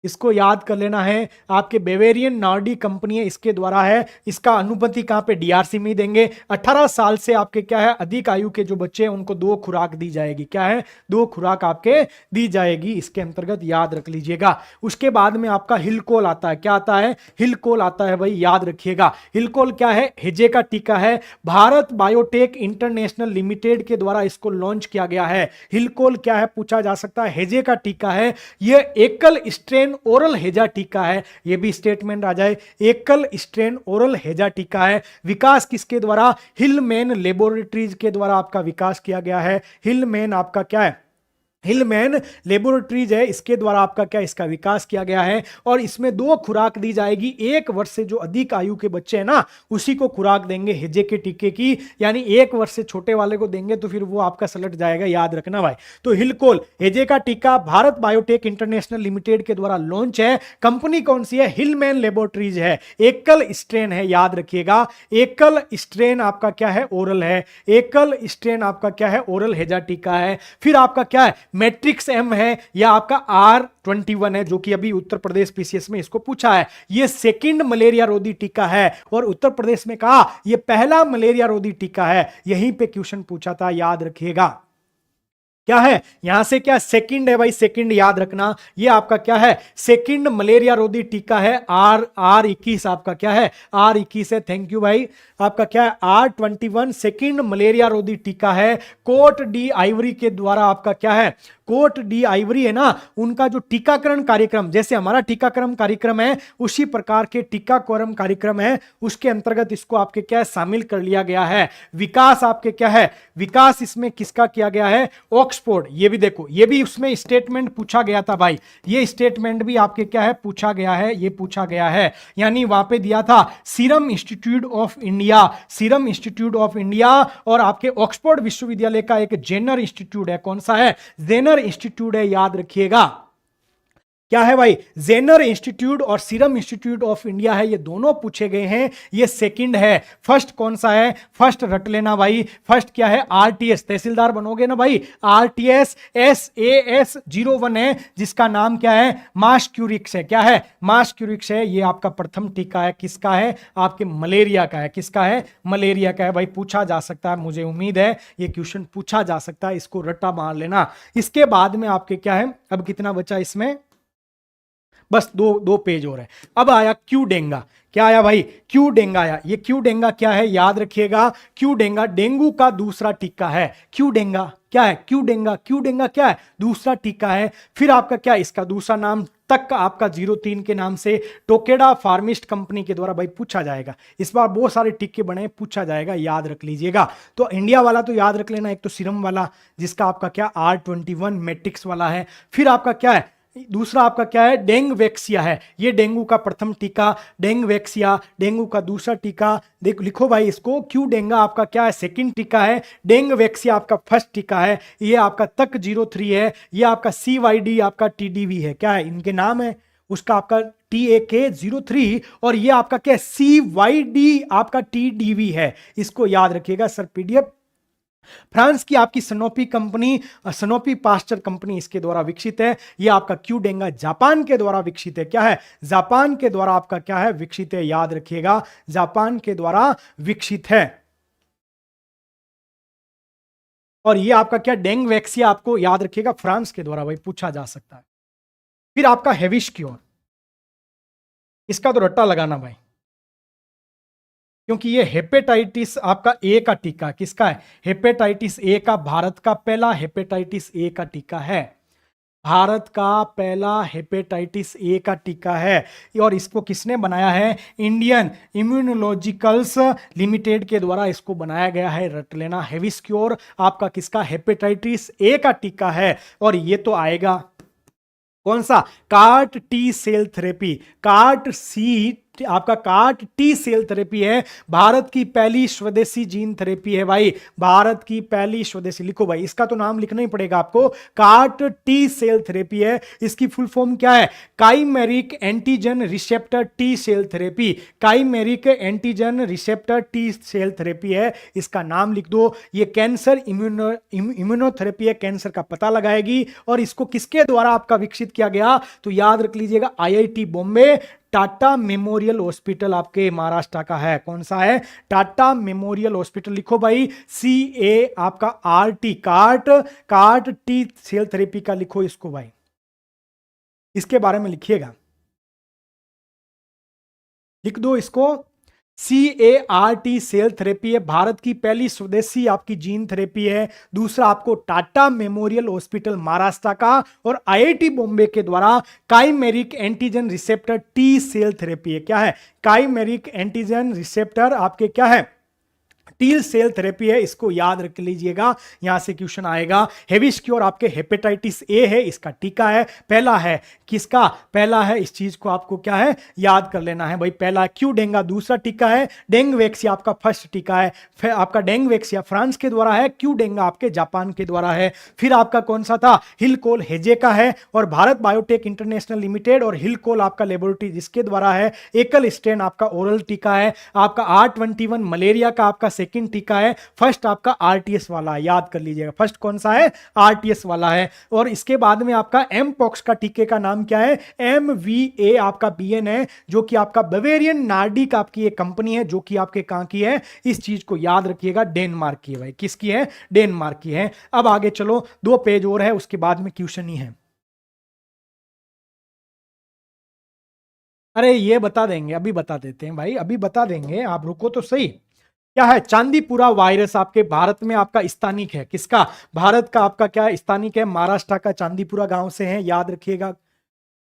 इसको याद कर लेना है, आपके बेवेरियन नार्डी कंपनी है, इसके द्वारा है। इसका अनुमति कहां पे, डीआरसी में देंगे। 18 साल से आपके क्या है, अधिक आयु के जो बच्चे हैं उनको 2 खुराक दी जाएगी। क्या है, 2 खुराक आपके दी जाएगी इसके अंतर्गत, याद रख लीजिएगा। उसके बाद में आपका हिलकोल आता है। क्या आता है, हिलकोल आता है भाई, याद रखिएगा। हिलकोल क्या है, हेजे का टीका है। भारत बायोटेक इंटरनेशनल लिमिटेड के द्वारा इसको लॉन्च किया गया है। हिलकोल क्या है, पूछा जा सकता है, हेजे का टीका है। यह एकल स्ट्रेन ओरल हेजा टीका है। यह भी स्टेटमेंट आ जाए, एकल स्ट्रेन ओरल हेजा टीका है। विकास किसके द्वारा, हिलमैन लेबोरेटरीज के द्वारा आपका विकास किया गया है। हिलमैन आपका क्या है, हिलमैन लेबोरेटरीज है, इसके द्वारा आपका क्या, इसका विकास किया गया है। और इसमें 2 खुराक दी जाएगी। 1 वर्ष से जो अधिक आयु के बच्चे हैं ना, उसी को खुराक देंगे हेजे के टीके की, यानी 1 वर्ष से छोटे वाले को देंगे तो फिर वो आपका सलट जाएगा। याद रखना भाई। तो हिलकोल हेजे का टीका भारत बायोटेक इंटरनेशनल लिमिटेड के द्वारा लॉन्च है। कंपनी कौन सी है, हिलमैन लेबोरेटरीज है। एकल स्ट्रेन है, याद रखिएगा, एकल स्ट्रेन आपका क्या है, ओरल है। एकल स्ट्रेन आपका क्या है, ओरल हेजा टीका है। फिर आपका क्या है, मैट्रिक्स एम है, या आपका R21 है, जो कि अभी उत्तर प्रदेश पीसीएस में इसको पूछा है। यह सेकंड मलेरिया रोधी टीका है, और उत्तर प्रदेश में कहा यह पहला मलेरिया रोधी टीका है। यहीं पे क्वेश्चन पूछा था, याद रखिएगा। क्या है, यहां से क्या सेकंड है भाई, सेकंड याद रखना। ये आपका क्या है, सेकंड मलेरिया रोधी टीका है। R21 आपका क्या है, R21 है। थैंक यू भाई। आपका क्या है, R21 सेकंड मलेरिया रोधी टीका है। कोट डी आइवरी के द्वारा आपका क्या है, कोट डी आइवरी है ना, उनका जो टीकाकरण कार्यक्रम, जैसे हमारा टीकाकरण कार्यक्रम है उसी प्रकार के टीकाकरण कार्यक्रम है, उसके अंतर्गत इसको आपके क्या है, शामिल कर लिया गया है। विकास आपके क्या है, विकास इसमें किसका किया गया है, ऑक्सफोर्ड। ये भी देखो, ये भी उसमें स्टेटमेंट पूछा गया था भाई, ये स्टेटमेंट भी आपके क्या है, पूछा गया है, ये पूछा गया है। यानी वहां पे दिया था serum institute of India, serum institute of India, और आपके ऑक्सफोर्ड विश्वविद्यालय का एक जेनर इंस्टीट्यूट है। कौन सा है, जेनर इंस्टीट्यूट है, याद रखिएगा। क्या है भाई, जेनर इंस्टीट्यूट और सीरम इंस्टीट्यूट ऑफ इंडिया है, ये दोनों पूछे गए हैं। ये सेकंड है। फर्स्ट कौन सा है, फर्स्ट रट लेना भाई। फर्स्ट क्या है, आरटीएस, तहसीलदार बनोगे ना भाई, आरटीएस SAS01 है, जिसका नाम क्या है, मास क्यूरिक्स है। क्या है, मास क्यूरिक्स है। ये आपका प्रथम टीका है, किसका है, आपके मलेरिया का है। किसका है, मलेरिया का है भाई। पूछा जा सकता है, मुझे उम्मीद है ये क्वेश्चन पूछा जा सकता है, इसको रट्टा मार लेना। इसके बाद में आपके क्या है, अब कितना बचा इसमें, बस दो पेज और है। अब आया क्यू डेंगा। क्या आया भाई, क्यू डेंगा आया। ये क्यू डेंगा क्या है, याद रखिएगा, क्यू डेंगा डेंगू का दूसरा टीका है। क्यू डेंगा क्या है, क्यू डेंगा, क्यू डेंगा क्या है, दूसरा टीका है। फिर आपका क्या, इसका दूसरा नाम तक आपका 03 के नाम से टोकेडा फार्मिस्ट कंपनी के द्वारा भाई पूछा जाएगा। इस बार बहुत सारे टीके बने, पूछा जाएगा, याद रख लीजिएगा। तो इंडिया वाला तो याद रख लेना, एक तो सीरम वाला जिसका आपका क्या R21 मैट्रिक्स वाला है। फिर आपका क्या है, दूसरा आपका क्या है, डेंग वैक्सिया है। ये डेंगू का प्रथम टीका, डेंग वैक्सिया डेंगू का दूसरा टीका। देख लिखो भाई इसको, क्यू डेंगा आपका क्या है, सेकंड टीका है। डेंग वैक्सिया आपका फर्स्ट टीका है। ये आपका तक 03 है। ये आपका CYD आपका TDV है। क्या है, इनके नाम है, उसका आपका TAK03 और ये आपका क्या है, CYD आपका TDV है। इसको याद रखिएगा सर। PDF फ्रांस की आपकी सनोपी कंपनी, सनोपी पास्चर कंपनी इसके द्वारा विकसित है। यह आपका क्यू डेंगा जापान के द्वारा विकसित है। क्या है, जापान के द्वारा आपका क्या है, विकसित है। याद रखिएगा, जापान के द्वारा विकसित है। और यह आपका क्या, डेंग वैक्सिया आपको याद रखिएगा, फ्रांस के द्वारा भाई पूछा जा सकता है। फिर आपका हेविस्क्योर, इसका तो रट्टा लगाना भाई, क्योंकि ये हेपेटाइटिस आपका ए का टीका, किसका है, हेपेटाइटिस ए का, भारत का पहला हेपेटाइटिस ए का टीका है। भारत का पहला हेपेटाइटिस ए का टीका है। और इसको किसने बनाया है, इंडियन इम्यूनोलॉजिकल्स लिमिटेड के द्वारा इसको बनाया गया है। रट लेना, हेविस्क्योर आपका किसका, हेपेटाइटिस ए का टीका है। और ये तो आएगा कौन सा, cart T cell therapy, cart C आपका कार्ट टी सेल थेरेपी है। भारत की पहली स्वदेशी जीन थेरेपी है भाई, भारत की पहली स्वदेशी। लिखो भाई, इसका तो नाम लिखना ही पड़ेगा आपको, कार्ट टी सेल थेरेपी है। इसकी फुल फॉर्म क्या है, chimeric antigen receptor T cell therapy, chimeric antigen receptor T cell therapy है। इसका नाम लिख दो। ये कैंसर इम्यूनोथेरेपी है, कैंसर का पता लगाएगी। और इसको किसके द्वारा आपका विकसित किया गया, तो याद रख लीजिएगा, IIT Bombay, Tata memorial hospital आपके महाराष्ट्र का है। कौन सा है, टाटा मेमोरियल हॉस्पिटल। लिखो भाई, CA आपका RT, CAR T T cell therapy का लिखो इसको भाई, इसके बारे में लिखिएगा, लिख दो इसको। CART सेल थेरेपी है, भारत की पहली स्वदेशी आपकी जीन थेरेपी है। दूसरा आपको टाटा मेमोरियल हॉस्पिटल महाराष्ट्र का और IIT बॉम्बे के द्वारा chimeric antigen receptor T cell therapy है। क्या है, काइमेरिक एंटीजन रिसेप्टर आपके क्या है, टी सेल थेरेपी है। इसको याद रख लीजिएगा, यहां से क्वेश्चन आएगा। हेविस्क्योर आपके हेपेटाइटिस ए है, इसका टीका है, पहला है। किसका, पहला है। इस चीज को आपको क्या है, याद कर लेना है भाई। पहला क्यू डेंगा दूसरा टीका है, डेंग वैक्सिया आपका फर्स्ट टीका है। फिर आपका डेंग वैक्सिया फ्रांस के द्वारा है, क्यू डेंगा आपके जापान के द्वारा है। फिर आपका कौन सा था, हिलकोल हेजे का है, और भारत बायोटेक इंटरनेशनल लिमिटेड और हिलकोल आपका लेबोरेटरी जिसके द्वारा है। एकल स्ट्रेन आपका ओरल टीका है। आपका R21 मलेरिया का आपका सेकंड टीका है। फर्स्ट आपका RTS वाला है, याद कर लीजिएगा, फर्स्ट कौन सा है, RTS वाला है। और इसके बाद में आपका एमपॉक्स का टीके का नाम क्या है, MVA आपका BN है, जो कि आपका बवेरियन नार्डिक आपकी एक कंपनी है, जो कि आपके कहां की है, इस चीज को याद रखिएगा, डेनमार्क की है भाई। किसकी है, डेनमार्क की है। अब आगे चलो, 2 पेज और है, उसके बाद में क्वेश्चन ही है। अरे ये बता देंगे, अभी बता देते हैं भाई, अभी बता देंगे, आप रुको तो सही। क्या है, चांदीपुरा वायरस आपके भारत में आपका स्थानिक है। किसका, भारत का आपका क्या स्थानिक है, महाराष्ट्र का चांदीपुरा गांव से है, याद रखिएगा।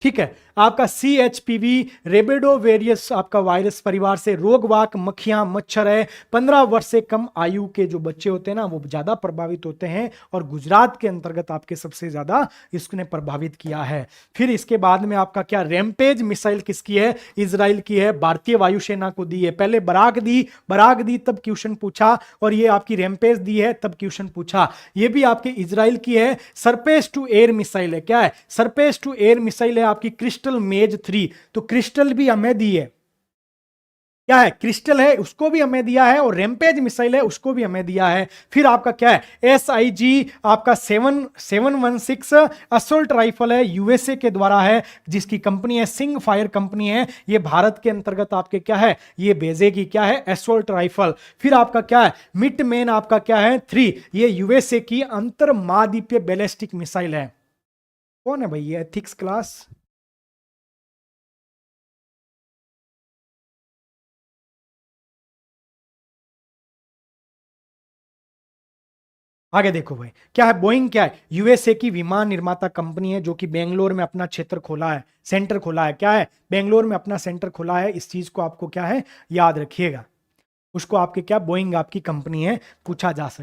ठीक है, आपका CHPV रेबेडोवेरियस आपका वायरस परिवार से रोगवाहक मक्खियां मच्छर है। 15 वर्ष से कम आयु के जो बच्चे होते हैं ना, वो ज्यादा प्रभावित होते हैं, और गुजरात के अंतर्गत आपके सबसे ज्यादा इसने प्रभावित किया है। फिर इसके बाद में आपका क्या, रैम्पेज मिसाइल किसकी है, इजराइल की है, भारतीय वायुसेना को दी है। पहले बराक दी तब क्वेश्चन पूछा, और ये आपकी रैम्पेज दी है तब क्वेश्चन पूछा। ये भी आपके इजराइल की है। सरफेस टू एयर मिसाइल है। क्या है, सरफेस टू एयर मिसाइल है आपकी क्रिस्टल मेज 3, तो क्रिस्टल भी हमें दी है, क्या है, क्रिस्टल है उसको भी हमें दिया है, और रैम्पेज मिसाइल है उसको भी हमें दिया है। फिर आपका क्या है, SIG आपका 716 असोल्ट राइफल है, यूएसए के द्वारा है, जिसकी कंपनी है सिंग फायर कंपनी है, ये भारत के अंतर्गत आपके क्या है, ये भेजेगी क्या है, असोल्ट राइफल। फिर आपका क्या है, मिटमैन आपका क्या है 3, ये यूएसए की अंतर महाद्वीपीय बैलिस्टिक मिसाइल है। कौन है भाई ये, एथिक्स क्लास? आगे देखो भाई, क्या है, बोइंग क्या है, यूएसए की विमान निर्माता कंपनी है, जो कि बेंगलोर में अपना क्षेत्र खोला है, सेंटर खोला है, क्या है, बेंगलोर में अपना सेंटर खोला है। इस चीज को आपको क्या है, याद रखिएगा। उसको आपके क्या, बोइंग आपकी कंपनी है, पूछा जा सकता है।